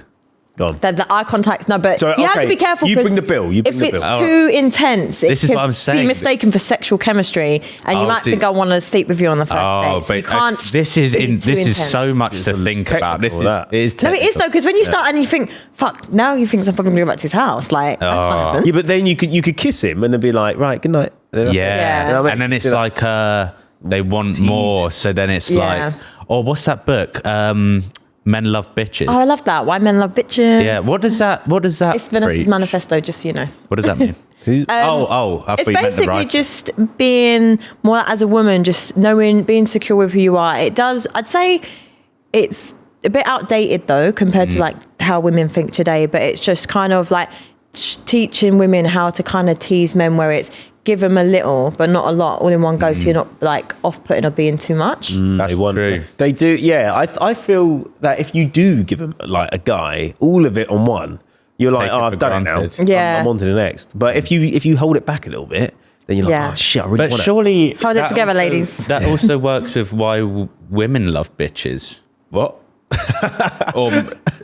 A: Go on.
C: The eye contact, no, but
A: So,
C: you have
A: okay,
C: to be careful.
A: you
C: 'cause
A: bring the bill, you bring
C: if
A: the
C: it's
A: bill.
C: too intense, it
B: This is
C: could
B: what I'm saying.
C: be mistaken for sexual chemistry, and you
B: Oh,
C: might
B: so-
C: think I want to sleep with you on the first
B: Oh,
C: date. So you
B: but
C: can't.
B: this is
C: be too
B: this is
C: intense.
B: so much to think about. This is,
A: technical, that.
B: it is
C: No, it is
B: technical.
C: though, because when you start and you think, "Fuck," now he thinks I'm probably going to go back to his house. Like, that can't happen.
A: Yeah, but then you could kiss him and then be like, right, good night. That's it.
B: Yeah.
C: You know
A: what I mean?
B: And then it's
A: Do that.
B: like they want more, so then it's
C: Yeah.
B: like, oh, what's that book? Men Love Bitches.
C: Oh, I love that. Why men love bitches.
B: Yeah. What does that
C: It's Vanessa's
B: preach?
C: manifesto, just so you know.
B: What does that mean? I thought
C: It's
B: you meant the
C: basically
B: writer.
C: just being more as a woman, just knowing, being secure with who you are. I'd say it's a bit outdated though, compared to like how women think today, but it's just kind of like teaching women how to kind of tease men, where it's give them a little, but not a lot, all in one go, so you're not like off-putting or being too much.
B: That's true.
A: They do, yeah. I feel that if you do give him like a guy all of it on one, you're like,
B: Take
A: oh,
B: it
A: I've
B: for
A: done
B: granted.
A: it now.
C: Yeah.
A: I'm on to the next. But if you hold it back a little bit, then you're like,
C: Yeah.
A: oh shit, I really
B: But
A: want
B: surely
C: Hold it
B: that
C: together,
B: also-
C: ladies.
B: That also works with why women love bitches.
A: What?
B: Or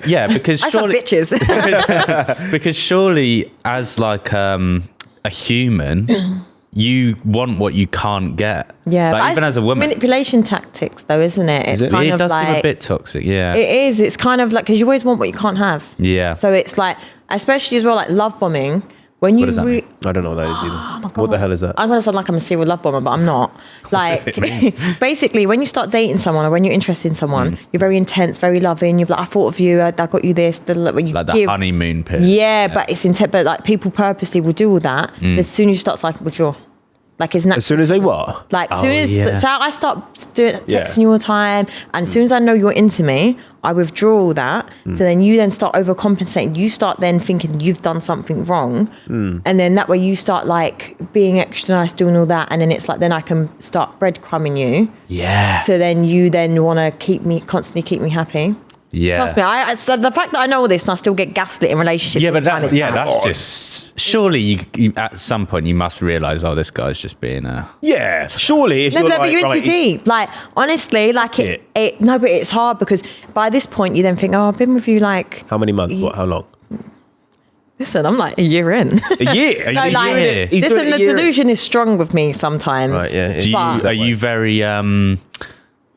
B: yeah, because
C: I said
B: surely
C: bitches.
B: because surely as like a human, you want what you can't get.
C: Yeah,
B: like,
C: but
B: even as a woman,
C: manipulation tactics, though, isn't it? It's
A: it?
C: kind
B: it
C: of
B: does seem
C: like
B: a bit toxic. Yeah,
C: it is. It's kind of like, because you always want what you can't have.
B: yeah.
C: So it's like, especially as well, like love bombing. When you
B: does that mean?
A: I don't know what that is either. What the hell is that?
C: I'm gonna sound like I'm a serial love bomber, but I'm not. Like, basically, when you start dating someone or when you're interested in someone, you're very intense, very loving. You're like, I thought of you. I got you this. When you
B: Like the
C: give,
B: honeymoon period.
C: yeah, but it's intense. But like, people purposely will do all that. As soon as you start, like, withdraw. Like, it's
A: As soon as they what?
C: like, as soon as
B: yeah.
C: so I start doing
A: Yeah.
C: texting you all the time, and as soon as I know you're into me, I withdraw all that. So then you then start overcompensating. You start then thinking you've done something wrong, and then that way you start like being extra nice, doing all that, and then it's like then I can start breadcrumbing you.
B: Yeah.
C: So then you then want to constantly keep me happy.
B: Yeah.
C: Trust me, so the fact that I know all this and I still get gaslit in relationships.
B: Yeah,
C: all
B: but
C: the time is mad.
B: that's just surely you at some point you must realize, oh, this guy's just being a
A: Yeah, surely if
C: No,
A: you're
C: no,
A: like,
C: but you're in
A: right,
C: too deep. Like, honestly, like no, but it's hard because by this point you then think, oh, I've been with you like,
A: how many months? What? How long?
C: listen, I'm like a year in.
A: A year.
C: No,
A: He's
C: like,
A: doing it- he's doing
C: listen,
A: it a
C: the
A: year in.
C: delusion is strong with me sometimes.
A: Right, yeah.
B: Do you,
C: But-
B: are you very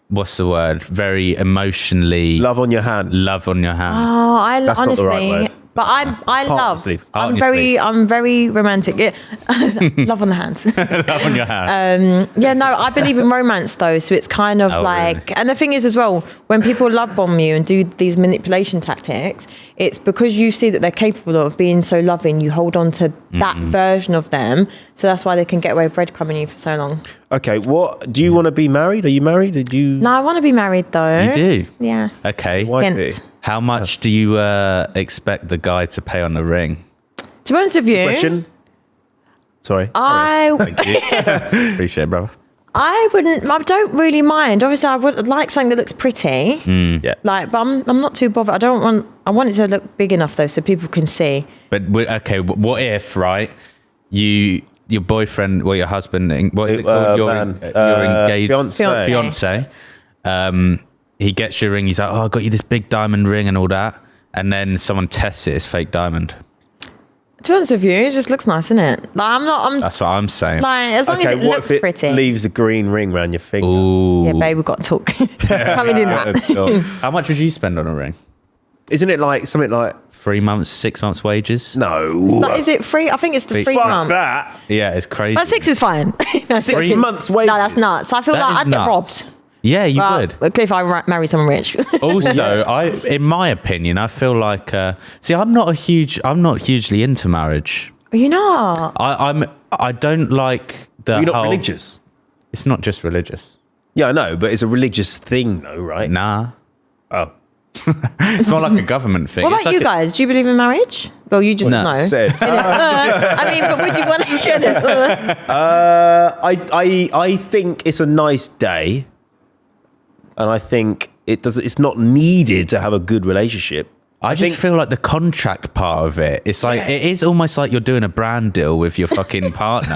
B: what's the word? Very emotionally
A: Love on your hand.
B: love on your hand.
C: Oh, I
A: That's not the
C: honestly,
A: right word.
C: but I
A: Heart on your
C: love.
A: sleeve.
B: Heart on
C: I'm
B: your sleeve.
C: I'm very romantic. Yeah. Love on the hands.
B: Love on your hand.
C: Yeah, no, I believe in romance though, so it's kind of
B: Oh,
C: like,
B: really?
C: and the thing is as well, when people love bomb you and do these manipulation tactics, it's because you see that they're capable of being so loving, you hold on to that version of them, so that's why they can get away with breadcrumbing you for so long.
A: Okay, what do you want to be married? Are you married? Did you?
C: No, I want to be married though.
B: You do?
C: Yes.
B: Okay.
A: Why
C: Hint.
A: be?
B: How much do you expect the guy to pay on the ring?
C: To be honest with you,
A: Question. Sorry.
C: I
B: Appreciate it, brother.
C: I don't really mind. Obviously, I would like something that looks pretty.
A: Yeah.
C: Like, but I'm not too bothered. I want it to look big enough though, so people can see.
B: But okay, what if right? Your boyfriend, or your husband, what is it called? Your engaged
A: Fiance.
B: fiance. He gets your ring. He's like, "Oh, I got you this big diamond ring and all that." And then someone tests it; it's fake diamond.
C: To be honest with you, it just looks nice, isn't it? Like, I'm
B: That's what I'm saying.
C: like, as long
A: Okay,
C: as it
A: what
C: looks
A: if it
C: pretty.
A: leaves a green ring around your finger?
B: Ooh.
C: Yeah, babe, we've got to talk. Can't be doing that.
B: How much would you spend on a ring?
A: Isn't it like something like
B: 3 months, 6 months wages?
A: no?
C: Like, is it free? I think it's the
B: Fuck
C: 3
A: Fuck
C: months.
A: that.
B: Yeah, it's crazy.
C: But 6 is fine. No,
A: 6
B: Free-
A: months wages.
C: No, that's nuts. I feel
B: That
C: like
B: is
C: I'd get
B: nuts.
C: robbed.
B: Yeah, you
C: But
B: would.
C: if I marry someone rich.
B: Also, in my opinion, I feel like I'm not hugely into marriage.
C: You know.
B: I don't like the
A: You're not
B: whole,
A: religious.
B: It's not just religious.
A: Yeah, I know, but it's a religious thing, though, right?
B: Nah.
A: Oh,
B: It's not like a government thing.
C: What
B: It's
C: about
B: like
C: you guys? Do you believe in marriage? Well, you just
B: No.
C: know.
A: said.
C: I mean, but would you want to get it?
A: I think it's a nice day, and I think it's not needed to have a good relationship.
B: I just feel like the contract part of it, it's like, it is almost like you're doing a brand deal with your fucking partner.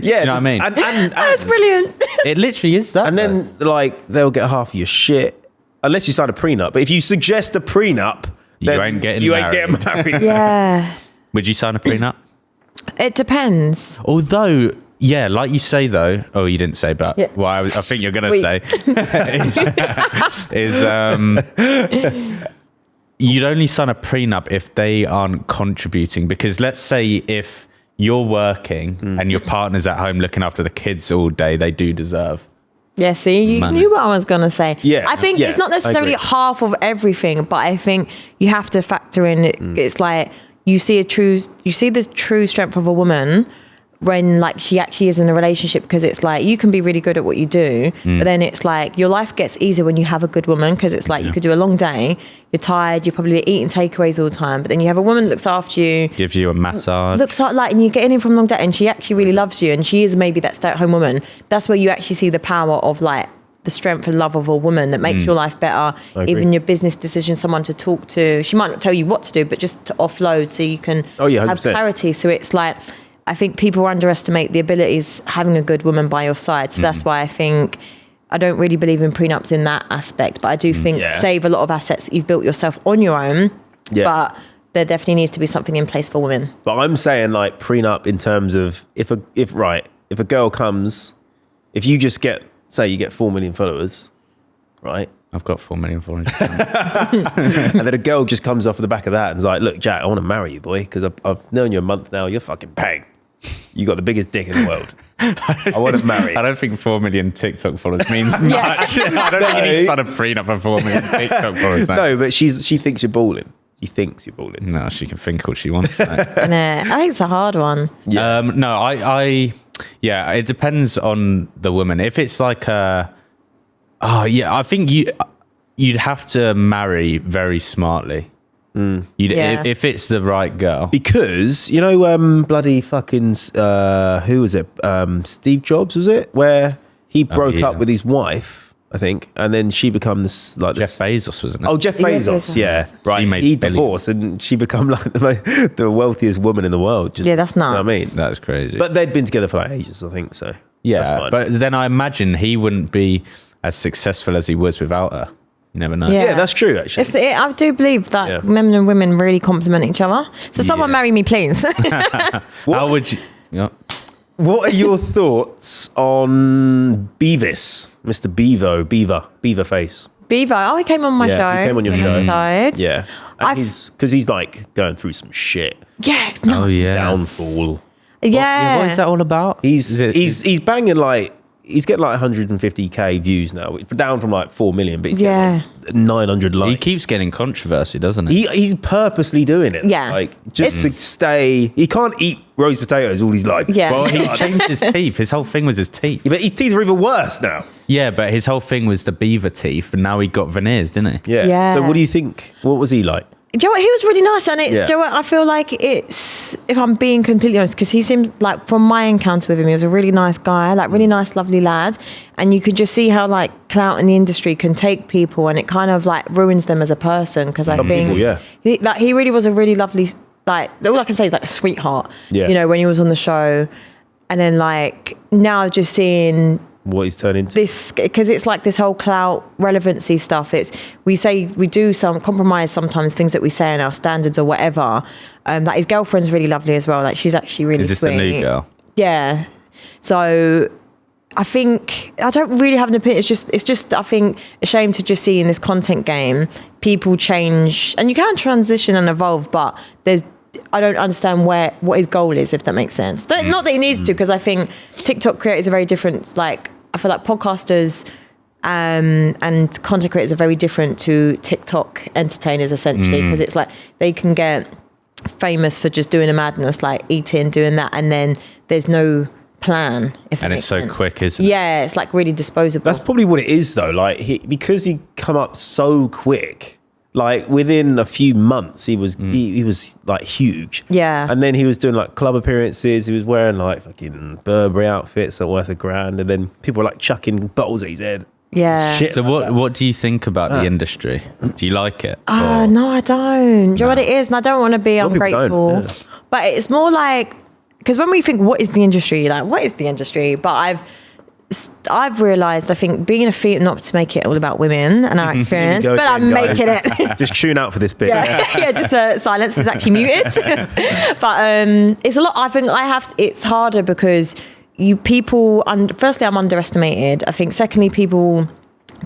A: Yeah,
B: You know what I mean?
A: And
C: That's brilliant.
B: It literally is that.
A: and then like they'll get half of your shit unless you sign a prenup. But if you suggest a prenup,
B: You ain't getting married.
C: Yeah.
B: Would you sign a prenup?
C: It depends.
B: Although, yeah, like you say though. Oh, you didn't say, but
C: Yeah.
B: what I think you're gonna
C: Wait.
B: say is you'd only sign a prenup if they aren't contributing. Because let's say if you're working and your partner's at home looking after the kids all day, they do deserve.
C: Yeah, see, you
B: Money.
C: knew what I was going to say.
A: Yeah,
C: I think
A: yeah,
C: it's not
A: I
C: necessarily
A: agree.
C: half of everything, but I think you have to factor in it. It's like you see the true strength of a woman when like she actually is in a relationship, because it's like you can be really good at what you do, but then it's like your life gets easier when you have a good woman, because it's like you could do a long day, you're tired, you're probably eating takeaways all the time, but then you have a woman that looks after you,
B: Gives you a massage.
C: looks like, and you're getting in from a long day, and she actually really loves you, and she is maybe that stay-at-home woman. That's where you actually see the power of like the strength and love of a woman that makes your life better.
A: agree.
C: Even your business decisions, someone to talk to. She might not tell you what to do, but just to offload so you can
A: Oh, yeah,
C: have
A: 100%.
C: clarity. So it's like, I think people underestimate the abilities having a good woman by your side. So that's why I think I don't really believe in prenups in that aspect, but I do think
A: Yeah.
C: save a lot of assets that you've built yourself on your own.
A: Yeah.
C: But there definitely needs to be something in place for women.
A: But I'm saying like prenup in terms of if a girl comes, if you just say you get 4 million followers, right?
B: I've got 4 million followers.
A: And then a girl just comes off of the back of that and is like, look, Jack, I want to marry you, boy, because I've known you a month now. You're fucking bang. You got the biggest dick in the world. I want to marry.
B: I don't think 4 million TikTok followers means much. I don't think you need to sign a prenup for 4 million TikTok followers, man.
A: No, but she thinks you're balling. She thinks you're balling.
B: No, she can think what she wants. mate.
C: And I think it's a hard one.
A: Yeah.
B: No, yeah, it depends on the woman. If it's like I think you'd have to marry very smartly.
C: Yeah.
B: If it's the right girl.
A: Because, you know, bloody fucking, who was it? Steve Jobs, was it? Where he broke
B: yeah.
A: up with his wife, I think, and then she become this, like
B: Jeff
A: this.
B: Bezos, wasn't it?
A: Oh, Jeff
C: Yeah,
A: Bezos,
C: Bezos.
A: yeah. Right.
B: She made
A: He
B: billions.
A: divorced and she become like the wealthiest woman in the world. Just,
C: Yeah, that's
A: you know what I mean?
C: nuts.
B: That's crazy.
A: But they'd been together for like ages, I think, so. That's
B: yeah,
A: fine.
B: but then I imagine he wouldn't be as successful as he was without her. You never know.
C: Yeah.
A: Yeah, that's true, actually.
C: I do believe that
A: Yeah.
C: men and women really complement each other. So someone marry me, please.
B: How would you? Yeah.
A: What are your thoughts on Beavis, Mr. Beaver face?
C: Beaver, oh, he came on my
A: Yeah,
C: show.
A: he came on your show.
C: Episode.
A: Yeah.
C: I've-
A: Because he's like going through some shit.
C: Yeah, it's nuts.
B: Oh yeah.
A: Downfall.
C: Yeah.
B: What is that all about?
A: He's banging like, he's getting like 150k views now, down from like 4 million, but he's getting like 900 likes.
B: He keeps getting controversy, doesn't he?
A: He's purposely doing it.
C: Yeah.
A: Like, just to stay. He can't eat roast potatoes all his life.
C: Yeah.
B: Well, he changed his teeth. His whole thing was his teeth.
A: Yeah, but his teeth are even worse now.
B: Yeah, but his whole thing was the beaver teeth, and now he got veneers, didn't he?
A: Yeah.
C: Yeah.
A: So what do you think? What was he like?
C: Do you know what? He was really nice, and it's,
A: Yeah.
C: do you know what? I feel like it's, if I'm being completely honest, because he seems like, from my encounter with him, he was a really nice guy, like really nice, lovely lad, and you could just see how like clout in the industry can take people, and it kind of like ruins them as a person. Because I
A: Some
C: think
A: people, yeah.
C: he really was a really lovely, like, all I can say is like a sweetheart.
A: Yeah.
C: You know, when he was on the show, and then like now just seeing
A: What he's turned into?
C: this, because it's like this whole clout relevancy stuff. It's, we do some compromise sometimes, things that we say in our standards or whatever. Like his girlfriend's really lovely as well. Like she's actually really
B: Is this
C: sweet.
B: the new girl?
C: Yeah. So I think I don't really have an opinion. It's just I think a shame to just see in this content game people change, and you can transition and evolve, but I don't understand what his goal is, if that makes sense. Not that he needs to, because I think TikTok creators are very different. Like I feel like podcasters and content creators are very different to TikTok entertainers, essentially, because it's like they can get famous for just doing a madness, like eating, doing that, and then there's no plan. If that
B: And it's
C: makes
B: so
C: sense.
B: quick, isn't it?
C: Yeah, it's like really disposable.
A: That's probably what it is, though. Like because he come up so quick. Like within a few months, he was like huge.
C: Yeah.
A: And then he was doing like club appearances. He was wearing like fucking Burberry outfits that were worth $1,000. And then people were like chucking bottles at his head.
C: Yeah.
A: Shit
B: So
A: like that.
B: what do you think about the industry? Do you like it?
C: No, I don't. Do you know what it is? And I don't want to be
A: lot of people
C: ungrateful.
A: don't, yeah.
C: But it's more like, because when we think, what is the industry? Like, what is the industry? But I've I've realised, I think being a female, not to make it all about women and our experience,
A: Go
C: but
A: again,
C: I'm
A: guys.
C: making it.
A: Just tune out for this bit.
C: Yeah, just silence is actually muted. But it's a lot. I think it's harder because firstly, I'm underestimated. I think secondly, people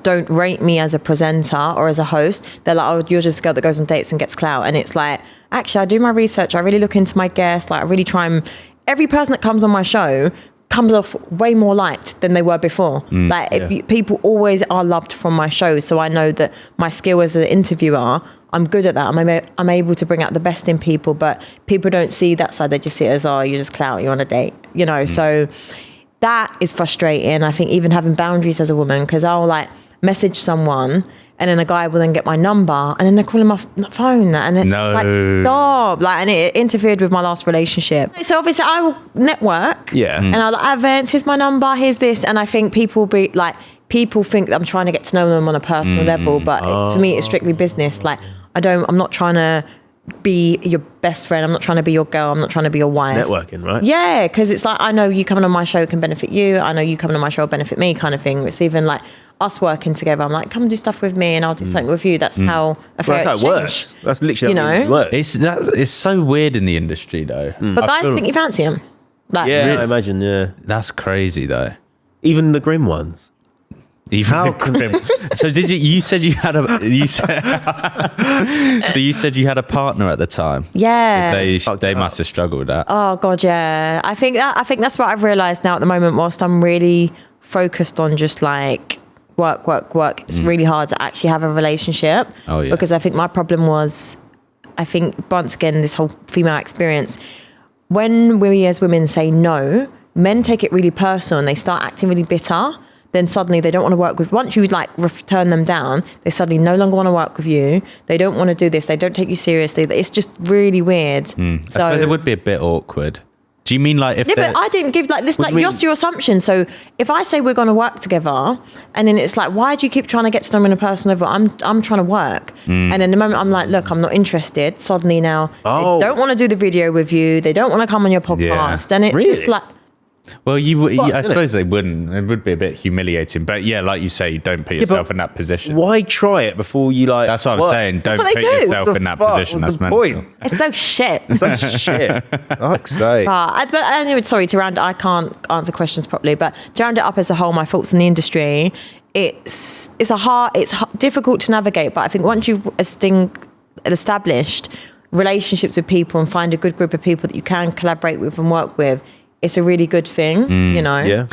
C: don't rate me as a presenter or as a host. They're like, oh, you're just a girl that goes on dates and gets clout. And it's like, actually, I do my research. I really look into my guests. Like, I really try and every person that comes on my show comes off way more liked than they were before. People always are loved from my shows. So I know that my skill as an interviewer, I'm good at that. I'm able to bring out the best in people, but people don't see that side. They just see it as, oh, you're just clout, you're on a date, So that is frustrating. I think even having boundaries as a woman, because I'll like message someone and then a guy will then get my number and then they're calling my phone and it's just like, stop. Like, and it interfered with my last relationship. So obviously I will network and I'll like, events, here's my number, here's this. And I think people think that I'm trying to get to know them on a personal level, but to me, it's strictly business. Like, I'm not trying to be your best friend. I'm not trying to be your girl. I'm not trying to be your wife.
A: Networking, right?
C: Yeah, because it's like, I know you coming on my show can benefit you. I know you coming on my show will benefit me, kind of thing. It's even like us working together. I'm like, come and do stuff with me and I'll do something with you. That's how a fair
A: That's how it works. That's literally how it works.
B: It's so weird in the industry though.
C: But guys think you fancy them. Like,
A: I imagine, yeah.
B: That's crazy though.
A: Even the grim ones.
B: How grim. So you said you had you had a partner at the time.
C: Yeah.
B: They must have struggled with that.
C: Oh God, yeah. I think that's what I've realised now at the moment, whilst I'm really focused on just like work. It's really hard to actually have a relationship.
B: Oh, yeah.
C: Because I think my problem was, I think once again, this whole female experience, when we as women say no, men take it really personal and they start acting really bitter. Then suddenly they don't want to work with, once you like turn them down, they suddenly no longer want to work with you. They don't want to do this. They don't take you seriously. It's just really weird. So,
B: I suppose it would be a bit awkward. Do you mean like if?
C: Yeah, but I didn't give like this. Like, just your assumption. So if I say we're going to work together, and then it's like, why do you keep trying to get to know me on a personal level? I'm trying to work, and then the moment I'm like, look, I'm not interested. Suddenly now they don't want to do the video with you. They don't want to come on your podcast, and it's just like.
B: Well, I suppose they wouldn't. It would be a bit humiliating. But yeah, like you say, you don't put yourself in that position.
A: Why try it before you like...
B: That's what I'm saying. Don't put yourself in that position. That's mental.
A: Point?
C: It's so shit.
A: It's so shit. Fuck's sake.
C: But anyway, sorry, I can't answer questions properly, but to round it up as a whole, my thoughts on the industry, it's difficult to navigate, but I think once you've established relationships with people and find a good group of people that you can collaborate with and work with, it's a really good thing,
A: Yeah.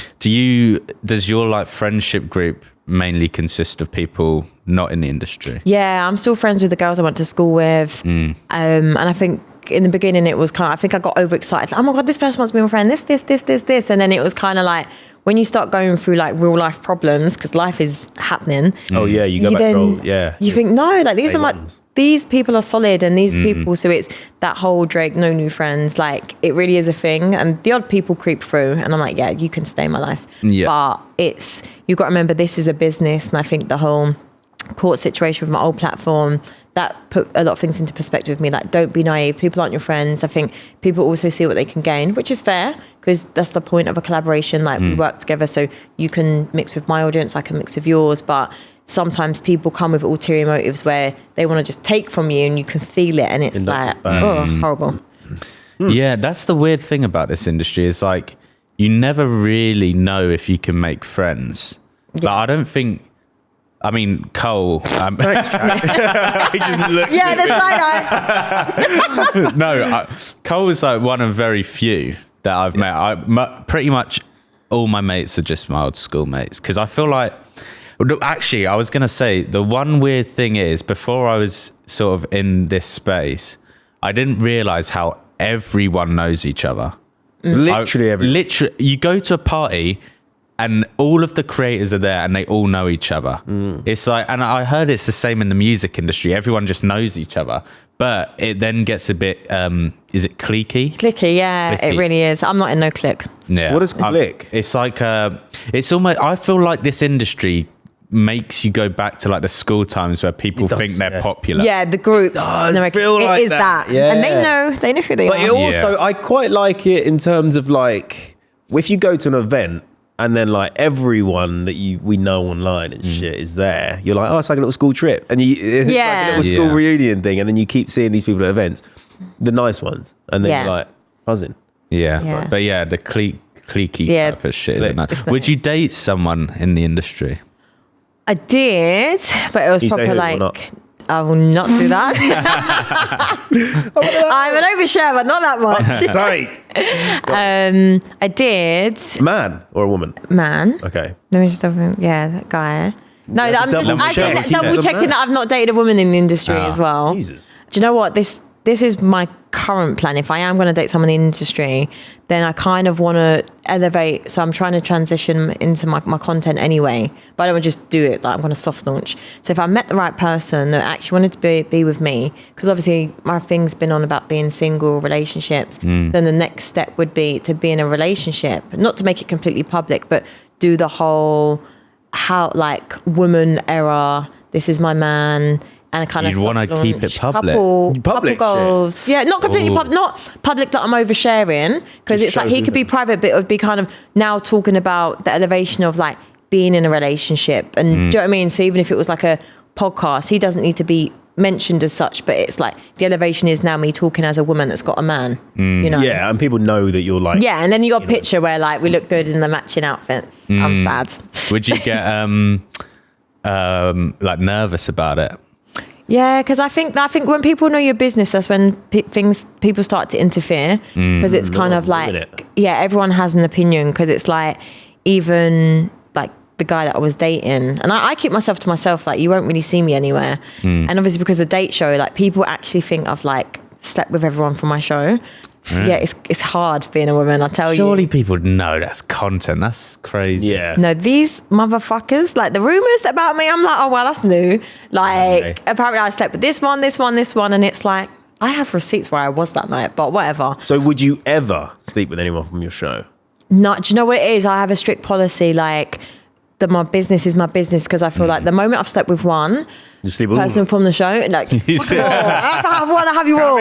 B: Does your like friendship group mainly consist of people not in the industry?
C: Yeah, I'm still friends with the girls I went to school with. And I think in the beginning it was I think I got overexcited. Like, oh my God, this person wants to be my friend. This. And then it was kind of like, when you start going through like real life problems, because life is happening.
A: Oh yeah, you go back to
C: You think, no, like these people are solid and these
A: Mm-hmm.
C: people, so it's that whole Drake, no new friends, like it really is a thing. And the odd people creep through and I'm like, yeah, you can stay in my life.
B: Yeah.
C: But you've got to remember this is a business, and I think the whole court situation with my old platform, that put a lot of things into perspective with me. Like, don't be naive. People aren't your friends. I think people also see what they can gain, which is fair, because that's the point of a collaboration. Like, we work together, so you can mix with my audience, I can mix with yours. But sometimes people come with ulterior motives where they want to just take from you and you can feel it. And it's like, oh, horrible.
B: Yeah, that's the weird thing about this industry. Is like, you never really know if you can make friends.
C: Yeah.
B: Like, I don't think... I mean, Cole.
A: Thanks, Chad. He just looked
C: Yeah, the side eye.
B: No, Cole is like one of very few that I've met. Pretty much all my mates are just my old school mates. Because I feel like, actually, I was going to say, the one weird thing is, before I was sort of in this space, I didn't realize how everyone knows each other.
A: literally everyone.
B: Literally, you go to a party and all of the creators are there and they all know each other. It's like, and I heard it's the same in the music industry. Everyone just knows each other, but it then gets a bit, is it cliquey?
C: Clicky, yeah,
B: Clicky.
C: It really is. I'm not in no click.
B: Yeah.
A: What is click?
B: It's like, it's almost, I feel like this industry makes you go back to like the school times where people think they're popular.
C: Yeah, the groups.
A: does feel like
C: it is
A: that.
C: that.
A: Yeah.
C: And they know who they
A: But
C: are.
A: it also,
B: Yeah.
A: I quite like it in terms of like, if you go to an event and then like everyone that we know online and shit is there. You're like, oh, it's like a little school trip, and it's like a little school reunion thing, and then you keep seeing these people at events, the nice ones, and then you're like buzzing.
B: Yeah. But yeah, the cliquey type of shit isn't that? Would you date someone in the industry?
C: I did, but it was proper like. I will not do that. I'm an overshare, but not that much. I did.
A: Man or a woman?
C: Man.
A: Okay.
C: Let me just open. Yeah, that guy. No, I'm just
A: double
C: checking that I've not dated a woman in the industry as well.
A: Jesus.
C: Do you know what? This is my current plan. If I am going to date someone in the industry, then I kind of want to elevate. So I'm trying to transition into my content anyway, but I don't want to just do it. Like I'm going to soft launch. So if I met the right person that actually wanted to be with me, because obviously my thing's been on about being single, relationships, then the next step would be to be in a relationship, not to make it completely public, but do the whole woman era. This is my man. And kind
B: You'd want to keep it public.
A: Public
C: goals. Yeah, not completely public, not public that I'm oversharing, because it's like he could be private, but it would be kind of now talking about the elevation of like being in a relationship. And do you know what I mean? So even if it was like a podcast, he doesn't need to be mentioned as such, but it's like the elevation is now me talking as a woman that's got a man, you know?
A: Yeah, and people know that you're like...
C: Yeah, and then you got a picture where like we look good in the matching outfits. I'm sad.
B: Would you get like nervous about it?
C: Yeah, because I think when people know your business, that's when people start to interfere, because it's kind of like, everyone has an opinion, because it's like, even like the guy that I was dating, and I keep myself to myself, like you won't really see me anywhere. And obviously because of date show, like people actually think I've like slept with everyone from my show. Yeah, it's hard being a woman, I tell you.
B: Surely people know that's content. That's crazy.
A: Yeah.
C: No, these motherfuckers, like the rumors about me, I'm like, oh, well, that's new. Like, apparently I slept with this one, and it's like, I have receipts where I was that night, but whatever.
A: So would you ever sleep with anyone from your show?
C: No, do you know what it is? I have a strict policy, like, that my business is my business, because I feel like the moment I've slept with one person from the show, like, I want to have you all.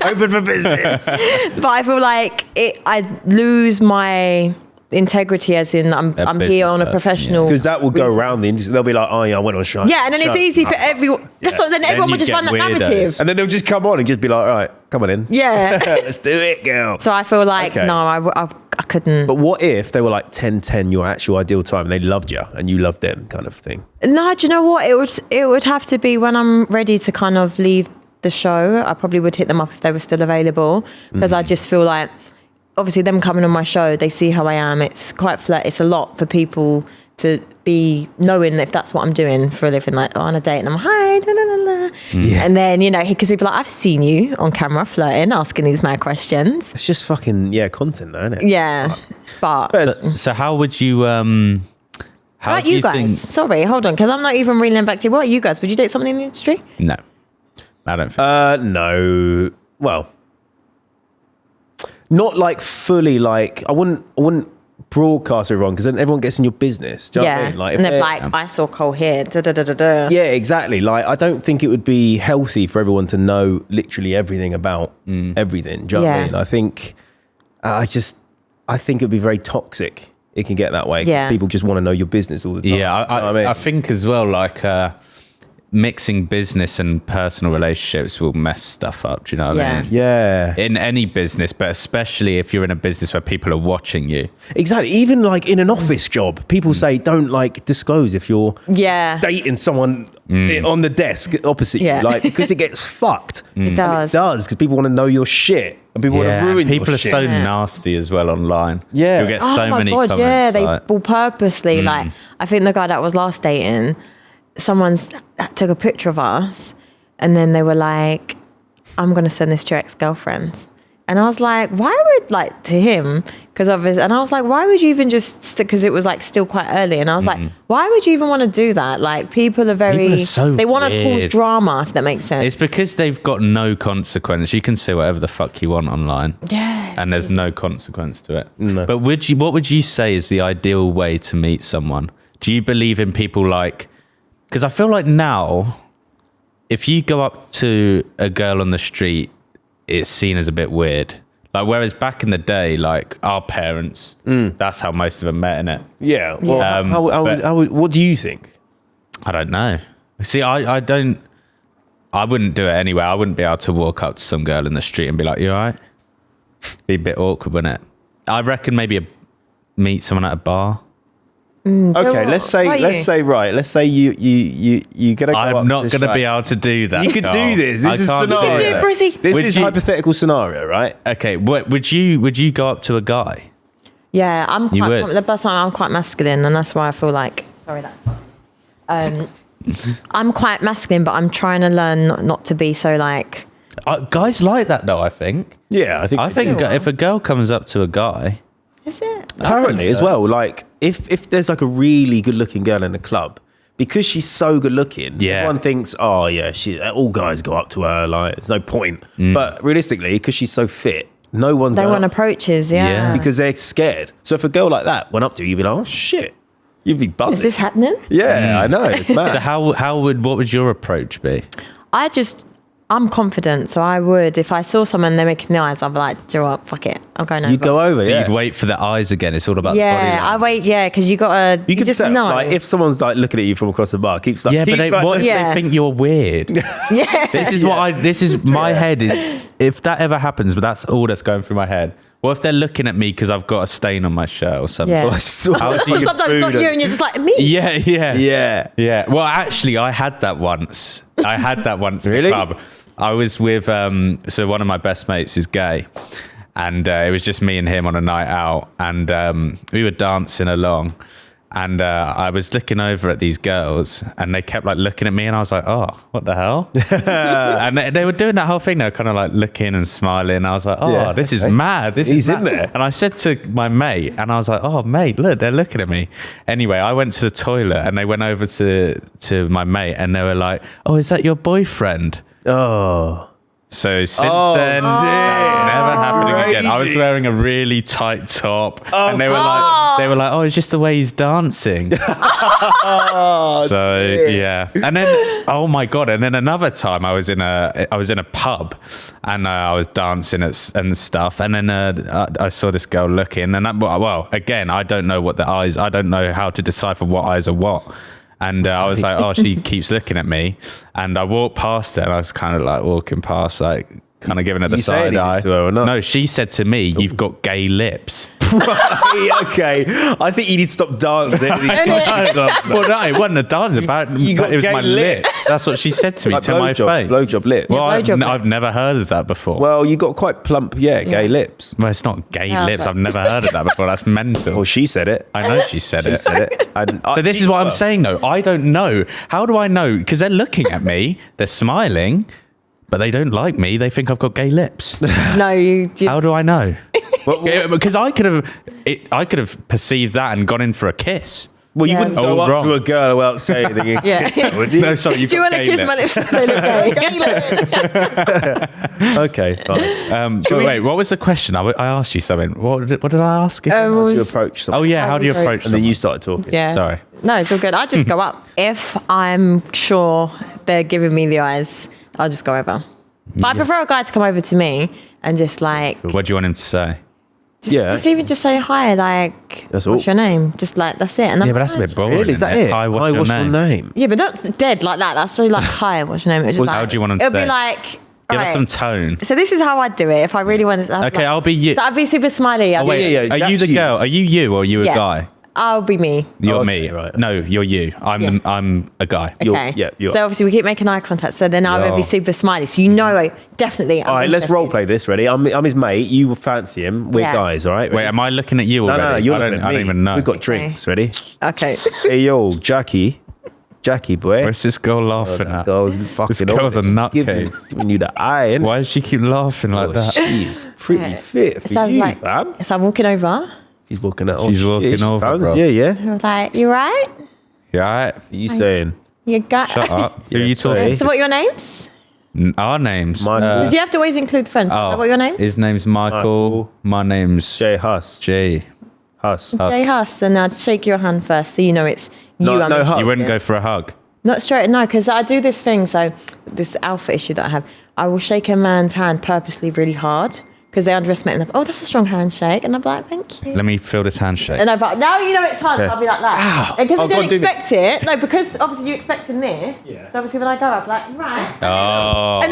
A: Open for business.
C: But I feel like I lose my integrity, as in I'm here on a professional,
A: because that will go around the industry. They'll be like, oh yeah, I went on show.
C: Yeah, and then it's easy for everyone. That's what, then everyone will just run that narrative,
A: and then they'll just come on and just be like, all right, come on in.
C: Yeah.
A: Let's do it, girl.
C: So I feel like no, I couldn't.
A: But what if they were like 10-10, your actual ideal time, and they loved you and you loved them, kind of thing?
C: No, do you know what? It would have to be when I'm ready to kind of leave the show. I probably would hit them up if they were still available, because I just feel like, obviously them coming on my show, they see how I am. It's quite flat. It's a lot for people to be knowing if that's what I'm doing for a living, like on a date, and I'm hi, da, da, da, da. And then, you know, because he'd be like, I've seen you on camera flirting, asking these mad questions.
A: It's just fucking content though, isn't it?
C: Yeah, but
B: so how would you how
C: about
B: do
C: you guys? Sorry, hold on, because I'm not even reeling back to you. What are you guys? Would you date someone in the industry?
B: No, I don't think.
A: No. Well, not like fully. Like I wouldn't broadcast everyone, because then everyone gets in your business. Do you know what I mean? Like,
C: and they're like, I saw Cole here. Da, da, da, da, da.
A: Yeah, exactly. Like, I don't think it would be healthy for everyone to know literally everything about everything. Do you know what I mean? I think, I think it'd be very toxic. It can get that way.
C: Yeah.
A: People just want to know your business all the time.
B: Yeah,
A: you know what I mean?
B: I think as well, like mixing business and personal relationships will mess stuff up. Do you know what I mean?
A: Yeah.
B: In any business, but especially if you're in a business where people are watching you.
A: Exactly. Even like in an office job, people say don't like disclose if you're dating someone on the desk opposite you, like, because it gets fucked.
C: It does.
A: It does, because people want to know your shit. And people want to ruin
B: people
A: your
B: are
A: shit.
B: so nasty as well online.
A: Yeah.
B: You'll get so many comments.
C: Yeah, they
B: like,
C: will purposely, like, I think the guy that was last dating, someone's that took a picture of us, and then they were like, I'm going to send this to your ex-girlfriend. And I was like, why would, like, to him, because obviously, and I was like, why would you even just, because it was like still quite early, and I was like, why would you even want to do that? Like, people are they want to cause drama, if that makes sense.
B: It's because they've got no consequence. You can say whatever the fuck you want online.
C: Yeah.
B: And there's no consequence to it.
A: No.
B: But what would you say is the ideal way to meet someone? Do you believe in people like, because I feel like now, if you go up to a girl on the street, it's seen as a bit weird. Like, whereas back in the day, like our parents, that's how most of them met, innit?
A: Yeah. Well, what do you think?
B: I don't know. See, I wouldn't do it anyway. I wouldn't be able to walk up to some girl in the street and be like, "You all right?" Be a bit awkward, wouldn't it? I reckon maybe meet someone at a bar.
A: Okay, let's say you gonna go
B: I'm
A: up
B: not
A: this
B: going to
A: track.
B: be able to do that.
A: You could do this. This is
B: can't
A: scenario.
C: You can do it, Brizzy.
A: This
B: Would
A: is
B: you-
A: hypothetical scenario, right?
B: Okay, would you go up to a guy?
C: Yeah, I'm
B: You
C: quite,
B: would?
C: the best time I'm quite masculine, and that's why I feel like, sorry, that's I'm quite masculine, but I'm trying to learn not to be so like,
B: Guys like that though, I think.
A: Yeah, I think.
B: I think if a girl comes up to a guy,
C: is it?
A: apparently as well, like if there's like a really good looking girl in the club, because she's so good looking,
B: Yeah.
A: everyone thinks, oh yeah, all guys go up to her, like there's no point. But realistically, because she's so fit, no one's
C: No
A: going
C: one
A: up
C: approaches,
B: Yeah.
C: yeah.
A: because they're scared. So if a girl like that went up to you, you'd be like, oh shit, you'd be buzzing.
C: Is this happening?
A: Yeah, I know. It's mad.
B: so what would your approach be?
C: I'm confident, so I would, if I saw someone, they're making the eyes, I'd be like, do you know what, fuck it, I'm going over.
A: You'd go over,
B: So
A: yeah.
B: you'd wait for the eyes again. It's all about the body
C: Yeah, I
B: language.
C: wait, yeah, because you gotta,
A: You can
C: just
A: tell,
C: know.
A: like, if someone's like looking at you from across the bar, keeps like,
B: Yeah, but what if
C: Yeah.
B: they think you're weird?
C: yeah.
B: This is my head. If that ever happens, but that's all that's going through my head. What if they're looking at me because I've got a stain on my shirt or something?
C: Yeah.
A: I swear.
B: How do you-
C: Sometimes it's not you, and you're just like, me.
B: Yeah.
A: Yeah.
B: Well, actually, I had that once.
A: Really?
B: At the club. I was with so one of my best mates is gay, and it was just me and him on a night out, and we were dancing along, and I was looking over at these girls, and they kept like looking at me, and I was like, oh, what the hell? And they were doing that whole thing. They were kind of like looking and smiling. I was like, oh,
A: Yeah,
B: this is
A: okay.
B: mad.
A: He's in there.
B: And I said to my mate, and I was like, oh, mate, look, they're looking at me. Anyway, I went to the toilet, and they went over to my mate, and they were like, oh, is that your boyfriend?
A: Oh.
B: So since
A: Oh,
B: then, never happening again. I was
A: crazy.
B: wearing a really tight top,
A: Oh,
B: and they were like, oh, it's just the way he's dancing.
A: Oh,
B: So yeah, and then oh my god, and then another time I was in a pub, and I was dancing and stuff, and then I saw this girl looking, and again, I don't know I don't know how to decipher what eyes are what. And I was like, oh, she keeps looking at me. And I walked past her, and I was kind of like walking past, like kind of giving her the
A: You say
B: side
A: anything
B: eye.
A: to her or not?
B: No, she said to me, you've got gay lips.
A: okay. I think you need to stop dancing.
B: Well, no, it wasn't a dance about it.
A: You got
B: It was
A: gay
B: my
A: lips.
B: lips. That's what she said to me,
A: Like
B: to my face.
A: blowjob lip.
B: Well,
C: blowjob lips.
B: I've never heard of that before.
A: Well, you got quite plump, gay lips.
B: Well, it's not gay
C: Yeah,
B: lips.
C: but-
B: I've never heard of that before. That's mental.
A: Well, she said it.
B: I know she said
A: She
B: it.
A: said it. And
B: So this is what I'm saying, though. I don't know. How do I know? Because they're looking at me, they're smiling, but they don't like me. They think I've got gay lips.
C: No, you
B: How do I know? Because I could have perceived that and gone in for a kiss.
A: Well, you
C: Yeah.
A: wouldn't
B: Oh,
A: go up
B: wrong.
A: to a girl without saying anything. and
C: Yeah.
A: kiss her, would you?
B: No, sorry, you've
C: do you
B: got
C: want to
B: gay
C: kiss my
B: lips.
C: lips? They look gay.
A: Okay, fine.
B: Wait, what was the question? I asked you something. What did I ask?
A: How do you
C: was-
A: approach someone?
B: Oh yeah, how do you approach?
A: And then you started talking.
C: Yeah.
B: Sorry.
C: No, it's all good. I just go up. If I'm sure they're giving me the eyes, I'll just go over. But I prefer a guy to come over to me and just like,
B: What do you want him to say?
C: just even just say hi, like,
A: That's all.
C: what's your name? Just like, that's it. And I'm
B: Yeah, but that's a
C: like,
B: bit boring.
A: Really? Is that
B: isn't
A: it?
B: Hi, what's your name?
C: Yeah, but not dead like that. That's so like, hi, what's your name? It's just
B: How
C: like,
B: do you want 'em to
C: It'll
B: say?
C: be like,
B: Give
C: alright.
B: us some tone.
C: So this is how I do it. If I really wanted to.
B: Okay, I'll be you.
C: So I'd be super smiley.
B: Oh, wait,
A: yeah,
B: are you the
A: Jack's you.
B: girl? Are you or are you a
C: Yeah.
B: guy?
C: I'll be me.
B: You're
A: Okay,
B: me.
A: right.
B: No, you're you. I'm a guy.
C: Okay.
A: You're-
C: So obviously we keep making eye contact. So then I would
B: Yeah.
C: be super smiley. So you know, definitely.
A: All right, let's role play this. Ready? I'm his mate. You fancy him. We're
C: Yeah.
A: guys, all right?
B: Wait, am I looking at you
A: No,
B: already?
A: no, you're
B: I
A: looking
B: don't,
A: at
B: I
A: me.
B: don't even know.
A: We've got drinks. Ready?
C: Okay.
A: Hey, yo, Jackie boy.
B: Where's this girl laughing at?
A: Girl's fucking
B: girl's
A: on
B: a
A: it.
B: nutcase.
A: Giving you the eye, innit?
B: Why does she keep laughing like
A: Oh,
B: that?
A: she's pretty
C: Yeah.
A: fit for
C: So I'm
A: you,
C: like,
A: fam.
C: so I'm walking over.
A: She's walking out.
B: She's walking over,
A: fam.
B: bro.
A: Yeah, yeah.
C: I was like, you right?
B: You alright?
A: What are you saying?
C: You got.
B: Shut up. Who are
A: Yeah,
B: you talking?
A: sorry.
C: So what are your names?
B: Our names.
A: Michael.
C: Did you have to always include friends?
B: Oh,
C: What are your names?
B: His name's Michael.
A: Michael.
B: My name's
A: Jay Huss.
B: Jay.
A: Huss.
C: Jay Huss, and I'd shake your hand first, so you know it's you.
A: No,
C: I'm
A: no
C: interested
A: hug.
B: You wouldn't
C: in.
B: go for a hug.
C: Not straight, no, because I do this thing. So this alpha issue that I have, I will shake a man's hand purposely really hard because they underestimate them. Oh, that's a strong handshake. And I'm like, thank you.
B: Let me feel this handshake.
C: And I'm like, now you know it's hard. So I'll be like that. Because I don't expect it. No, because obviously you're expecting this.
A: Yeah.
C: So obviously when I go, I'm like, right.
B: Oh.
C: And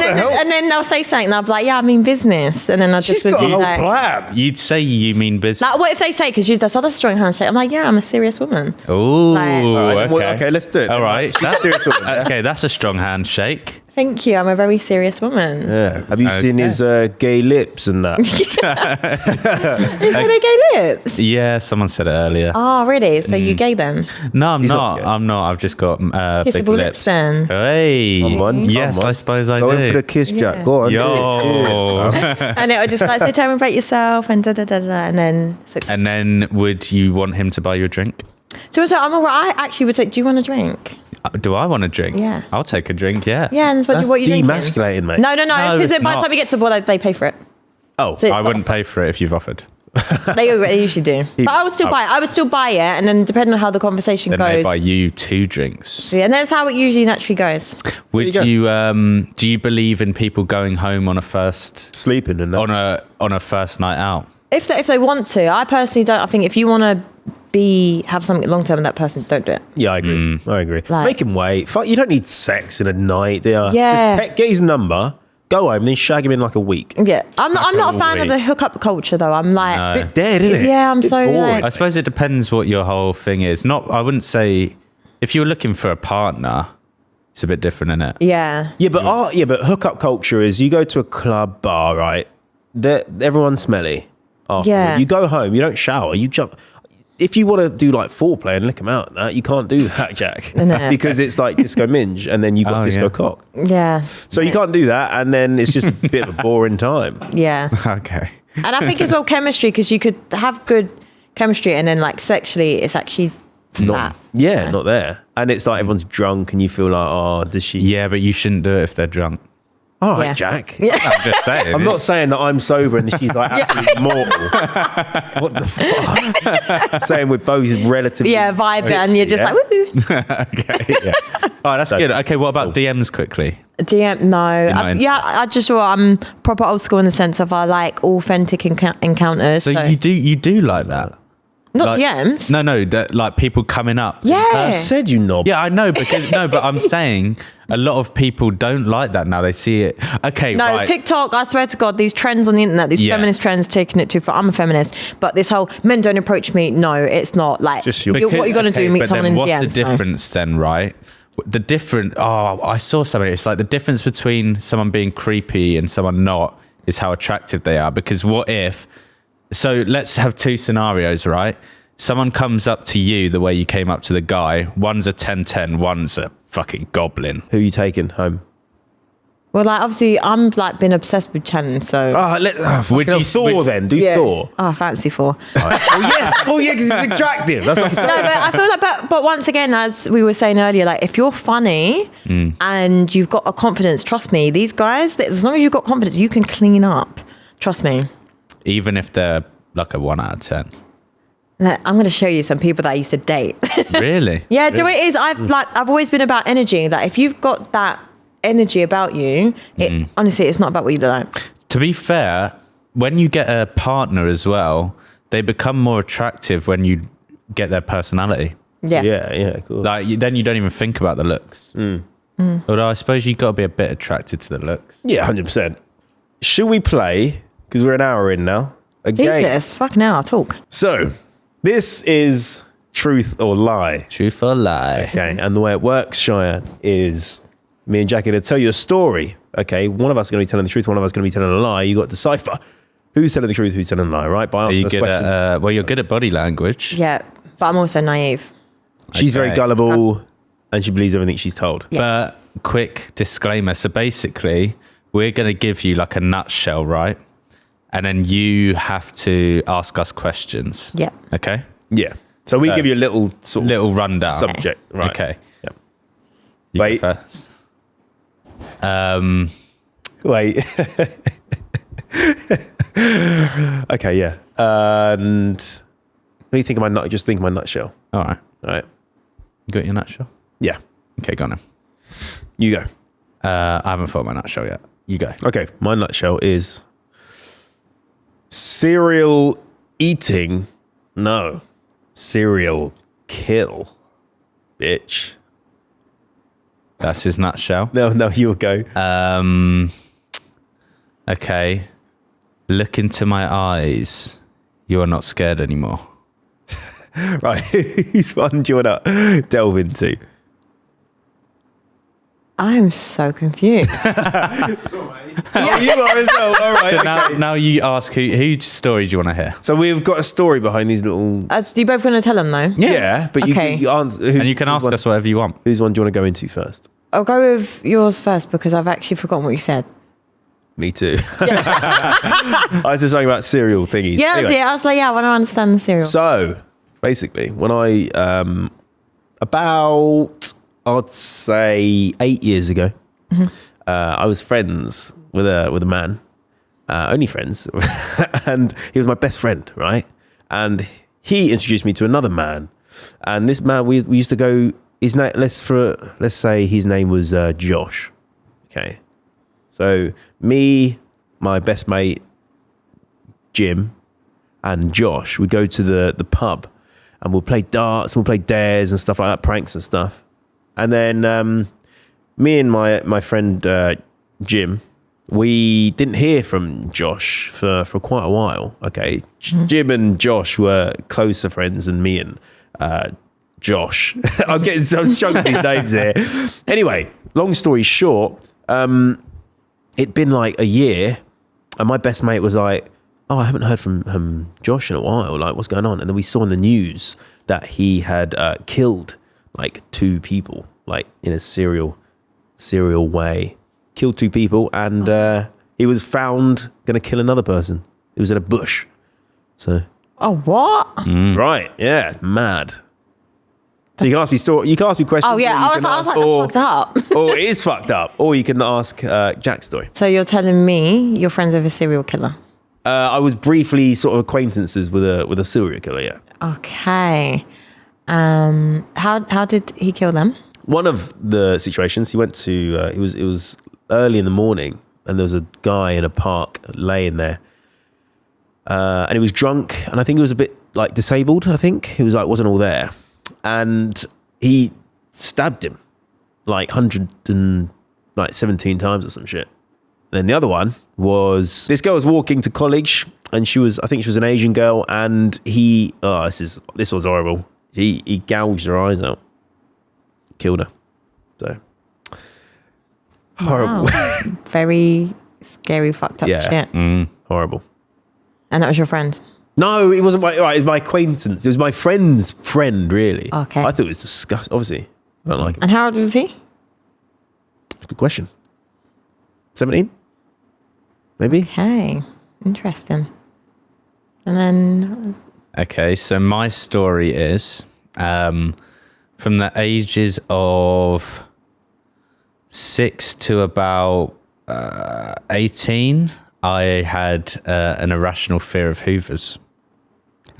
C: then they'll say something, and I'll be like, yeah, I mean business. And then I just
A: She's got a whole
C: like,
A: plan.
B: You'd say you mean business.
C: like, what if they say, because you that's a strong handshake? I'm like, yeah, I'm a serious woman.
B: Oh,
C: Like-
A: All right,
B: okay.
A: well, okay, let's do it.
B: All right.
A: She's a serious woman.
B: Okay, that's a strong handshake.
C: Thank you. I'm a very serious woman.
A: Yeah. Have you seen his gay lips and that?
C: Is that a gay lips?
B: Yeah, someone said it earlier.
C: Oh, really? So you gay then?
B: No, I'm
A: He's
B: not.
A: not gay.
B: I'm not. I've just got big
C: Kissable
B: lips.
C: lips then.
B: Hey.
A: Come on,
B: yes,
A: come on.
B: I suppose I
A: Go in for
B: do.
A: the kiss, Jack.
C: Yeah.
A: Go on. do it,
B: Yo.
A: do it.
C: And it'll just like, so tell me about yourself and da da da da. And then success.
B: And then would you want him to buy you a drink?
C: So I'm all right. I actually would say, do you want a drink?
B: Do I want a drink?
C: Yeah.
B: I'll take a drink, yeah.
C: Yeah, and
A: That's
C: what you drinking?
A: demasculating, mate.
C: No,
B: No,
C: because
B: it's
C: by the
B: not.
C: time you get to the board, they pay for it.
A: Oh,
C: So it's
B: I wouldn't pay for it if you've offered.
C: They usually do. But I would still buy it. I would still buy it, and then depending on how the conversation
B: Then they
C: goes.
B: buy you 2 drinks.
C: Yeah, and that's how it usually naturally goes.
B: Would
A: There you
B: you do you believe in people going home on a first
A: sleeping and that.
B: on a first night out?
C: If they want to, I personally don't. I think if you want to have something long term with that person, don't do it.
A: Yeah, I agree. I agree.
C: Like-
A: Make him wait. Fuck, you don't need sex in a night. Yeah.
C: Yeah.
A: Just get his number, go home, then shag him in like a week.
C: Yeah, I'm not a fan of
B: Wait.
C: the hookup culture though. I'm like,
B: No.
A: Bit dead, isn't it?
C: Yeah, I'm
A: Bit
C: so,
A: boring.
C: like-
B: I suppose it depends what your whole thing is. I wouldn't say if you were looking for a partner, it's a bit different, isn't it?
C: yeah.
A: Yeah, but hookup culture is you go to a club bar, right? Everyone's smelly. Afterward.
C: Yeah.
A: You go home, you don't shower, you jump. If you want to do like foreplay and lick them out, and that you can't do that, Jack,
C: No.
A: because it's like disco minge, and then you got
B: Oh,
A: disco
B: yeah.
A: cock.
C: Yeah.
A: So you can't do that, and then it's just a bit of a boring time.
C: Yeah.
B: Okay.
C: And I think as well chemistry, because you could have good chemistry and then like sexually it's actually
A: Not,
C: flat.
A: not there, and it's like everyone's drunk, and you feel like, oh, does she?
B: Yeah, but you shouldn't do it if they're drunk.
A: All right,
C: Yeah.
A: Jack.
B: I'm just saying.
A: I'm not saying that I'm sober and she's like absolutely mortal. What the fuck? I'm saying we're both relatively.
C: Yeah, vibe it and you're just
A: yeah?
C: like, woo.
B: Okay. Yeah. All right, that's good. Okay, what about DMs quickly?
C: DM, no.
B: not into
C: Yeah, I just I'm proper old school in the sense of I like authentic encounters.
B: So you do like that?
C: not
B: like-
C: DMs.
B: No, like people coming up.
C: Yeah.
A: I said you knob.
B: Yeah, I know because but I'm saying a lot of people don't like that now. They see it. Okay,
C: No,
B: right.
C: TikTok, I swear to God, these trends on the internet, these
B: Yeah.
C: feminist trends taking it too far. I'm a feminist, but this whole men don't approach me, no, it's not. Like,
A: Just your-
C: what you're going to do, meet
B: but
C: someone
B: then
C: in
B: what's
C: DMs.
B: the
C: no.
B: difference then, right? I saw something. It's like the difference between someone being creepy and someone not is how attractive they are. Because what if, so let's have 2 scenarios, right? Someone comes up to you the way you came up to the guy. One's a 10-10, one's a fucking goblin.
A: Who you taking home?
C: Well, like, obviously, I'm like been obsessed with Chian, so.
A: Would you Thor then? Do Thor?
C: Oh, fancy for.
A: Oh yes. Oh yeah, because it's attractive. That's what I'm
C: No,
A: saying.
C: but I feel like, but once again, as we were saying earlier, like if you're funny and you've got a confidence, trust me, these guys, as long as you've got confidence, you can clean up. Trust me.
B: Even if they're like a 1 out of 10.
C: Like, I'm going to show you some people that I used to date.
B: Really?
C: Yeah, do you know what it is? I've always been about energy. Like if you've got that energy about you, it honestly, it's not about what you look like.
B: To be fair, when you get a partner as well, they become more attractive when you get their personality.
C: Yeah.
A: Yeah, cool.
B: Then you don't even think about the looks. Although I suppose you've got to be a bit attracted to the looks.
A: Yeah, 100%. Should we play? Because we're an hour in now. A game.
C: Jesus, fuck now, I'll talk.
A: So, this is truth or lie.
B: Truth or lie?
A: Okay, and the way it works, Chian, is me and Jackie to tell you a story. Okay, one of us is going to be telling the truth, one of us is going to be telling a lie. You got to decipher who's telling the truth, who's telling a lie, right? By
B: Are you
A: answering
B: good
A: questions.
B: at? Well, you're good at body language.
C: Yeah, but I'm also naive.
A: She's very
B: Okay.
A: gullible, and she believes everything she's told.
B: But quick disclaimer. So basically, we're going to give you like a nutshell, right? And then you have to ask us questions.
C: Yeah.
B: Okay.
A: Yeah. So we give you a little sort of
B: Little rundown.
A: subject, right?
B: Okay.
A: Yeah.
B: You go
A: Wait.
B: first.
A: Wait. Okay, yeah. And let me think of my nut. Just think of my nutshell.
B: All right.
A: All right.
B: You got your nutshell?
A: Yeah.
B: Okay, go on then.
A: You go.
B: I haven't thought my nutshell yet. You go.
A: Okay. My nutshell is Cereal eating? No. Cereal kill, bitch.
B: That's his nutshell.
A: No, you'll go.
B: Okay. Look into my eyes. You are not scared anymore.
A: Right, whose one do you want to delve into?
C: I'm so confused.
A: Oh, you are as well. All right.
B: So now you ask whose story do you want to hear?
A: So we've got a story behind these little.
C: You both going to tell them though?
A: Yeah, but
C: Okay.
A: you answer.
B: And you can ask us whatever you want.
A: Whose one do you want to go into first?
C: I'll go with yours first because I've actually forgotten what you said.
A: Me too. I was just talking about cereal thingies.
C: Yeah, that's
A: Anyway,
C: it. I was like, yeah, I want to understand the cereal.
A: So basically, when I about I'd say 8 years ago, I was friends with a man, only friends, and he was my best friend, right? And he introduced me to another man, and this man we used to go. His name, let's say his name was Josh. Okay, so me, my best mate Jim, and Josh would go to the pub, and we'll play darts, we'll play dares and stuff like that, pranks and stuff. And then me and my friend Jim, we didn't hear from Josh for quite a while. Okay, Jim and Josh were closer friends than me and Josh. I'm chugging these names here. Anyway, long story short, it'd been like a year, and my best mate was like, "Oh, I haven't heard from Josh in a while. Like, what's going on?" And then we saw in the news that he had killed like 2 people, like in a serial way. Killed 2 people, and he was found going to kill another person. It was in a bush. So.
C: Oh, what?
A: Right, yeah, mad. So you can ask me you can ask me questions.
C: Oh, yeah. I was like, that's fucked up.
A: Or it is fucked up. Or you can ask Jack's story.
C: So you're telling me you're friends with a serial killer?
A: I was briefly sort of acquaintances with a serial killer. Yeah.
C: Okay. How did he kill them?
A: One of the situations, he went to. It was early in the morning, and there was a guy in a park laying there, and he was drunk, and I think he was a bit like disabled. I think he was like wasn't all there, and he stabbed him like 117 times or some shit. And then the other one was this girl was walking to college, and I think she was an Asian girl, and this was horrible. He gouged her eyes out, killed her. So horrible.
C: Wow. Very scary, fucked up shit.
A: Horrible.
C: And that was your friend?
A: No, it wasn't it was my acquaintance. It was my friend's friend, really.
C: Okay.
A: I thought it was disgusting. Obviously, I don't like it.
C: And how old was he?
A: Good question. 17? Maybe?
C: Okay. Interesting. And then...
B: Okay, so my story is from the ages of 6 to about 18, I had an irrational fear of Hoovers.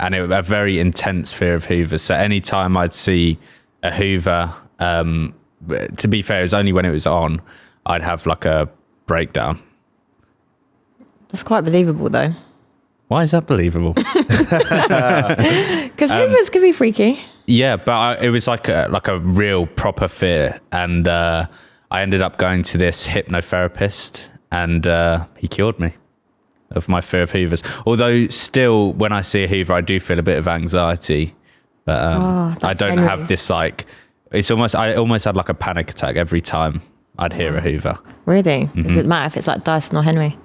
B: And a very intense fear of Hoovers. So anytime I'd see a Hoover, to be fair, it was only when it was on, I'd have like a breakdown.
C: That's quite believable, though.
B: Why is that believable?
C: Because Hoovers can be freaky.
B: Yeah, but it was like a real proper fear. And I ended up going to this hypnotherapist, and he cured me of my fear of Hoovers. Although still, when I see a Hoover, I do feel a bit of anxiety. But I don't have this like... I almost had like a panic attack every time I'd hear a Hoover.
C: Really? Does it matter if it's like Dyson or Henry?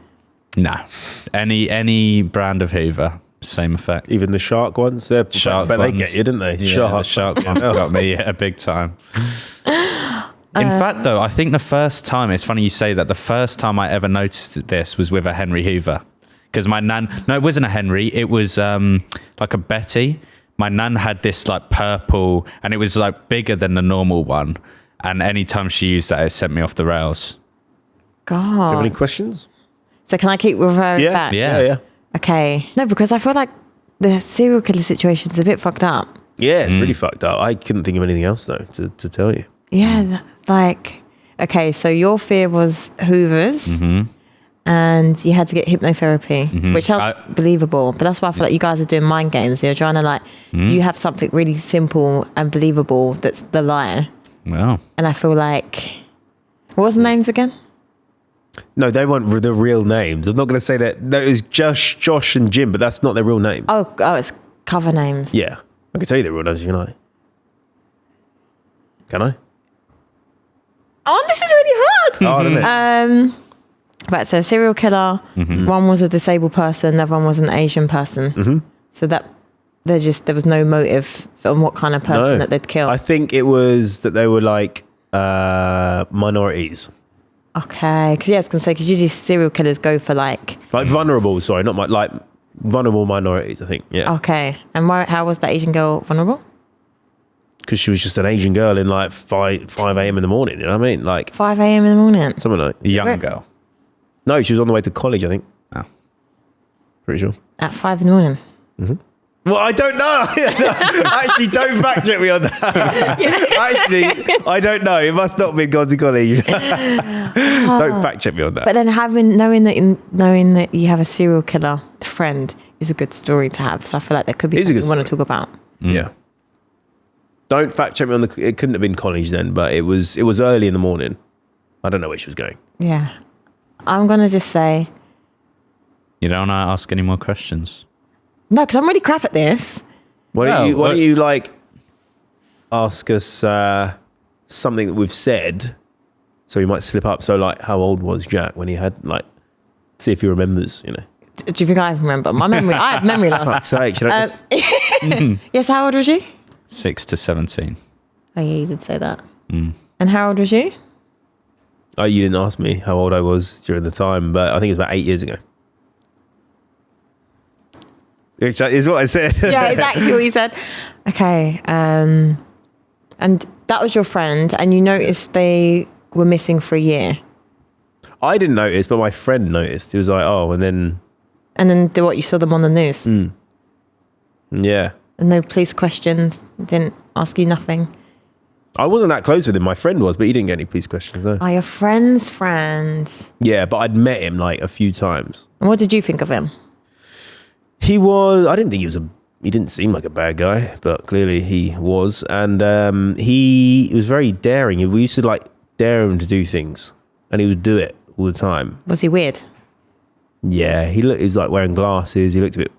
B: Nah. Any brand of Hoover, same effect.
A: Even the shark ones? But they get you, didn't they?
B: Yeah, the shark ones got me big time. In fact, though, I think the first time, it's funny you say that, the first time I ever noticed this was with a Henry Hoover. Because my nan, no, it wasn't a Henry, it was like a Betty. My nan had this like purple, and it was like bigger than the normal one. And anytime she used that, it sent me off the rails.
C: God.
A: Do you have any questions?
C: So can I keep referring back?
B: Yeah.
C: Okay. No, because I feel like the serial killer situation is a bit fucked up.
A: Yeah, it's really fucked up. I couldn't think of anything else, though, to tell you.
C: Yeah, okay, so your fear was Hoovers.
B: Mm-hmm.
C: and you had to get hypnotherapy, which sounds believable. But that's why I feel like you guys are doing mind games. You're trying to like, you have something really simple and believable that's the lie.
B: Wow.
C: And I feel like, what was the names again?
A: No, they weren't the real names. I'm not going to say that. No, it was just Josh and Jim, but that's not their real name.
C: Oh, it's cover names.
A: Yeah. I can tell you their real names if you like. Can I?
C: Oh, this is really hard.
A: Oh, isn't it?
C: Right, so serial killer, one was a disabled person, the other one was an Asian person. So that there was no motive on what kind of person that they'd kill.
A: I think it was that they were like minorities.
C: Okay, because I was going to say, because usually serial killers go for like
A: vulnerable, sorry, not like vulnerable minorities, I think. Yeah.
C: Okay, and how was that Asian girl vulnerable?
A: Because she was just an Asian girl in like 5 a.m. in the morning, you know what I mean? Like
C: 5 a.m. in the morning.
A: something like.
B: A young girl.
A: No, she was on the way to college, I think.
B: Oh.
A: Pretty sure.
C: At 5 in the morning.
A: Well, I don't know. Actually, don't fact check me on that. Actually, I don't know. It must not have been gone to college. Don't fact check me on that.
C: But then knowing that you have a serial killer friend is a good story to have. So I feel like that could be
A: It is a
C: something
A: good
C: you want to
A: story.
C: talk about.
A: Yeah. Don't fact check me on it couldn't have been college then, but it was early in the morning. I don't know where she was going.
C: Yeah. I'm going to just say...
B: You don't want to ask any more questions?
C: No, because I'm really crap at this.
A: Why don't you like ask us something that we've said, so we might slip up. So like, how old was Jack when he had like? See if he remembers. You know.
C: Do you think I remember? I have memory loss.
A: Fuck's sake, should I just...
C: Yes, how old was you?
B: 6 to 17.
C: Oh, yeah, you did say that. And how old was you?
A: Oh, you didn't ask me how old I was during the time, but I think it was about 8 years ago. Which is what I said.
C: Yeah, exactly what you said. Okay. And that was your friend, and you noticed they were missing for a year.
A: I didn't notice, but my friend noticed. He was like, oh, and then...
C: And then you saw them on the news?
A: Yeah.
C: And no police questions, didn't ask you nothing?
A: I wasn't that close with him. My friend was, but he didn't get any police questions, though.
C: Are your friends friends?
A: Yeah, but I'd met him like a few times.
C: And what did you think of him?
A: He was... I didn't think he didn't seem like a bad guy, but clearly he was. And he was very daring. We used to like dare him to do things, and he would do it all the time.
C: Was he weird?
A: Yeah, he was like wearing glasses. He looked a bit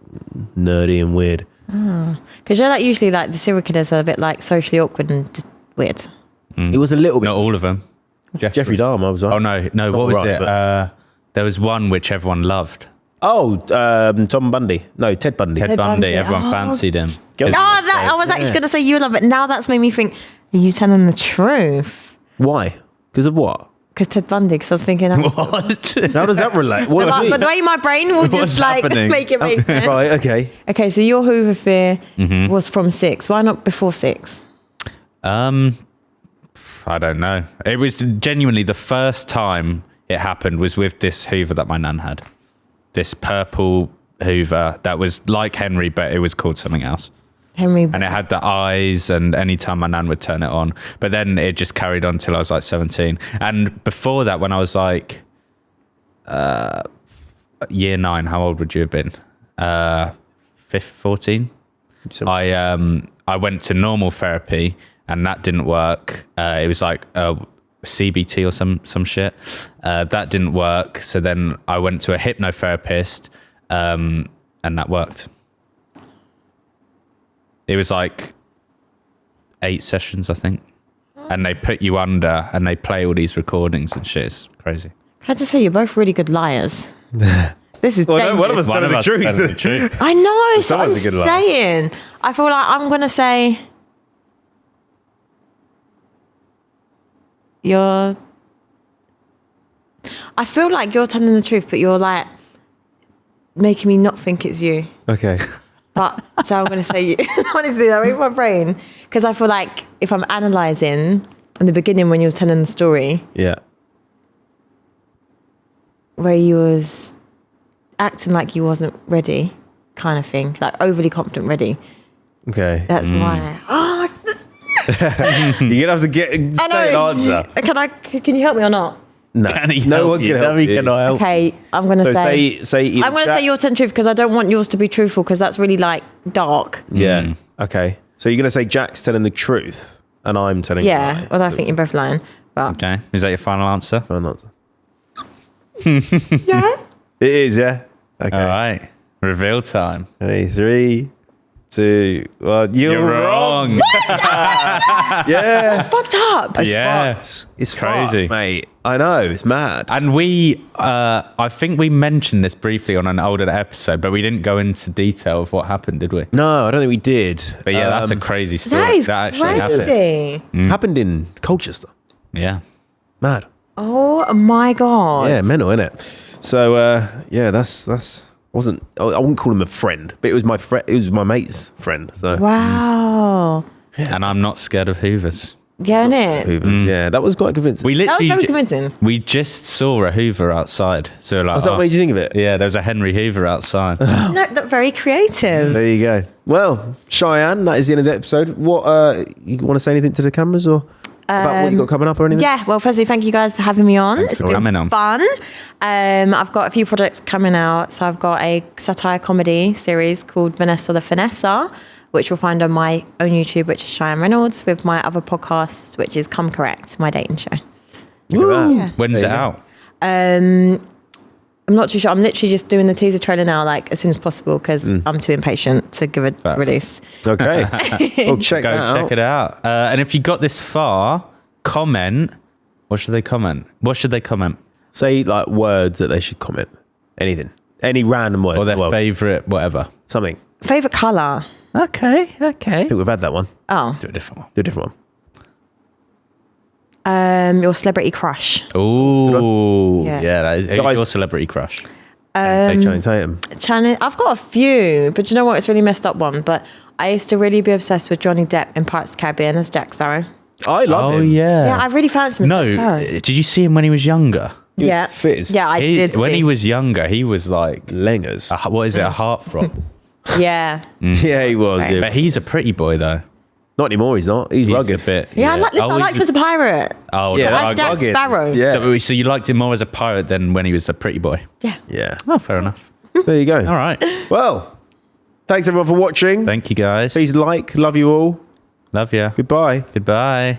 A: nerdy and weird.
C: Because you're like usually like the serial killers are a bit like socially awkward and just weird.
A: It was a little bit...
B: Not all of them.
A: Jeffrey Dahmer was right.
B: Oh, no.
A: Not
B: What was
A: right,
B: it?
A: but-
B: There was one which everyone loved.
A: Oh, Tom Bundy. No, Ted Bundy.
B: Ted Bundy.
C: Bundy.
B: Everyone
C: Oh.
B: fancied him.
A: Girls-
C: I was actually going to say you love it. Now that's made me think, are you telling the truth?
A: Why? Because of what?
C: Because Ted Bundy, because I was thinking...
B: What?
A: How does that relate? What do I mean?
C: But the way my brain will
B: What's
C: just like
B: happening?
C: make it make sense.
A: Right, okay.
C: Okay, so your Hoover fear was from 6. Why not before 6?
B: I don't know. It was genuinely the first time it happened was with this Hoover that my nan had. This purple Hoover that was like Henry, but it was called something else.
C: Henry.
B: And it had the eyes, and anytime my nan would turn it on. But then it just carried on till I was like 17. And before that, when I was like year 9, how old would you have been? 14? I went to normal therapy, and that didn't work. It was like CBT or some shit. That didn't work. So then I went to a hypnotherapist, and that worked. It was like 8 sessions, I think. And they put you under and they play all these recordings and shit. It's crazy.
C: Can I just say, you're both really good liars. This is dangerous.
A: one of us telling the truth.
C: I know, so I'm
A: Someone's a good liar.
C: saying. I feel like I'm going to say... I feel like you're telling the truth, but you're like making me not think it's you.
A: Okay.
C: But so I'm going to say you. Honestly, that in my brain, because I feel like if I'm analysing in the beginning when you were telling the story,
A: Yeah.
C: where you was acting like you wasn't ready, kind of thing, like overly confident, ready.
A: Okay.
C: That's why. Oh,
A: You're going to have to say an answer.
C: Can you help me or not?
A: No,
B: Can he
A: no
B: help
A: one's
B: you?
A: gonna help
B: No, he
A: you.
B: cannot help.
C: Okay, I'm gonna
A: So
C: say.
A: say either
C: I'm gonna say your 10 truth because I don't want yours to be truthful because that's really like dark.
A: Yeah. Okay. So you're gonna say Jack's telling the truth and I'm telling. a
C: Yeah.
A: lie.
C: Well, I think you're both lying. But
B: Okay. Is that your final answer?
A: Final answer.
C: yeah.
A: It is. Yeah. Okay.
B: All right. Reveal time.
A: Ready, 3, 2, 1. You're wrong. Yeah.
C: It's fucked up.
A: It's
B: Yeah.
A: fucked. It's
B: Crazy.
A: fucked, mate. I know. It's mad.
B: And we, I think we mentioned this briefly on an older episode, but we didn't go into detail of what happened, did we?
A: No, I don't think we did.
B: But yeah, that's a crazy story.
C: That is
B: actually happened.
C: crazy.
A: happened in Colchester.
B: Yeah.
A: Mad.
C: Oh my god.
A: Yeah, mental, innit? So yeah, that's wasn't. I wouldn't call him a friend, but it was my friend. It was my mate's friend. So
C: Wow.
B: And I'm not scared of Hoovers.
C: Yeah, innit?
A: Hoovers, yeah, that was quite convincing.
B: We
C: That was
B: literally,
C: very convincing.
B: we just saw a Hoover outside. So we're like,
A: What's that
B: oh,
A: made you think of it?
B: yeah, there was a Henry Hoover outside.
C: No, that's very creative.
A: There you go. Well, Cheyenne, that is the end of the episode. What you want to say anything to the cameras or about what you got coming up or anything?
C: Yeah, well, firstly, thank you guys for having me on.
B: Thanks
C: It's
B: for
C: been
B: coming on.
C: fun. I've got a few projects coming out. So I've got a satire comedy series called Vanessa the Finesser, which you'll find on my own YouTube, which is Chian Reynolds, with my other podcast, which is Come Correct, my dating show.
A: Look at that.
C: Yeah.
B: When's
A: There
B: it
A: you go.
B: out?
C: I'm not too sure. I'm literally just doing the teaser trailer now, like as soon as possible, because I'm too impatient to give a
B: Fair.
C: release.
A: Okay. Well, check
B: Go
A: that out.
B: check it out. And if you got this far, comment. What should they comment? What should they comment?
A: Say like words that they should comment. Anything. Any random word.
B: Or their
A: Well,
B: favourite, whatever.
A: something.
C: Favorite color?
B: Okay.
A: I think we've had that one.
C: Oh,
B: Do a different one.
A: Do a different one.
C: your celebrity crush.
B: Ooh.
C: Yeah.
B: Yeah, that is. Who's
A: Guys-
B: your celebrity crush?
A: Say Channing Tatum.
C: I've got a few, but you know what? It's a really messed up one. But I used to really be obsessed with Johnny Depp in Pirates of the Caribbean as Jack Sparrow.
A: I love him.
B: yeah.
C: Yeah, I really fancy him as Jack
B: No,
C: Sparrow.
B: did you see him when he was younger?
A: He was
C: Yeah,
A: fit as
C: yeah, I did.
B: When
C: see.
B: he was younger, he was like,
A: Lengers.
B: what is it, a heartthrob?
C: Yeah,
A: Yeah, he was.
C: Right.
A: Yeah.
B: But he's a pretty boy, though.
A: Not anymore, he's not. He's
B: He's
A: rugged.
B: a bit.
C: yeah. I
B: Oh,
C: liked him as a pirate.
B: Oh,
A: Yeah,
B: no,
C: That's
B: I-
C: Jack
A: rugged.
C: Sparrow.
A: Yeah.
B: So you liked him more as a pirate than when he was a pretty boy?
C: Yeah.
A: Yeah.
B: Oh, fair enough.
A: There you go.
B: All right.
A: Well, thanks everyone for watching.
B: Thank you, guys.
A: Please like, love you all.
B: Love you.
A: Goodbye.
B: Goodbye.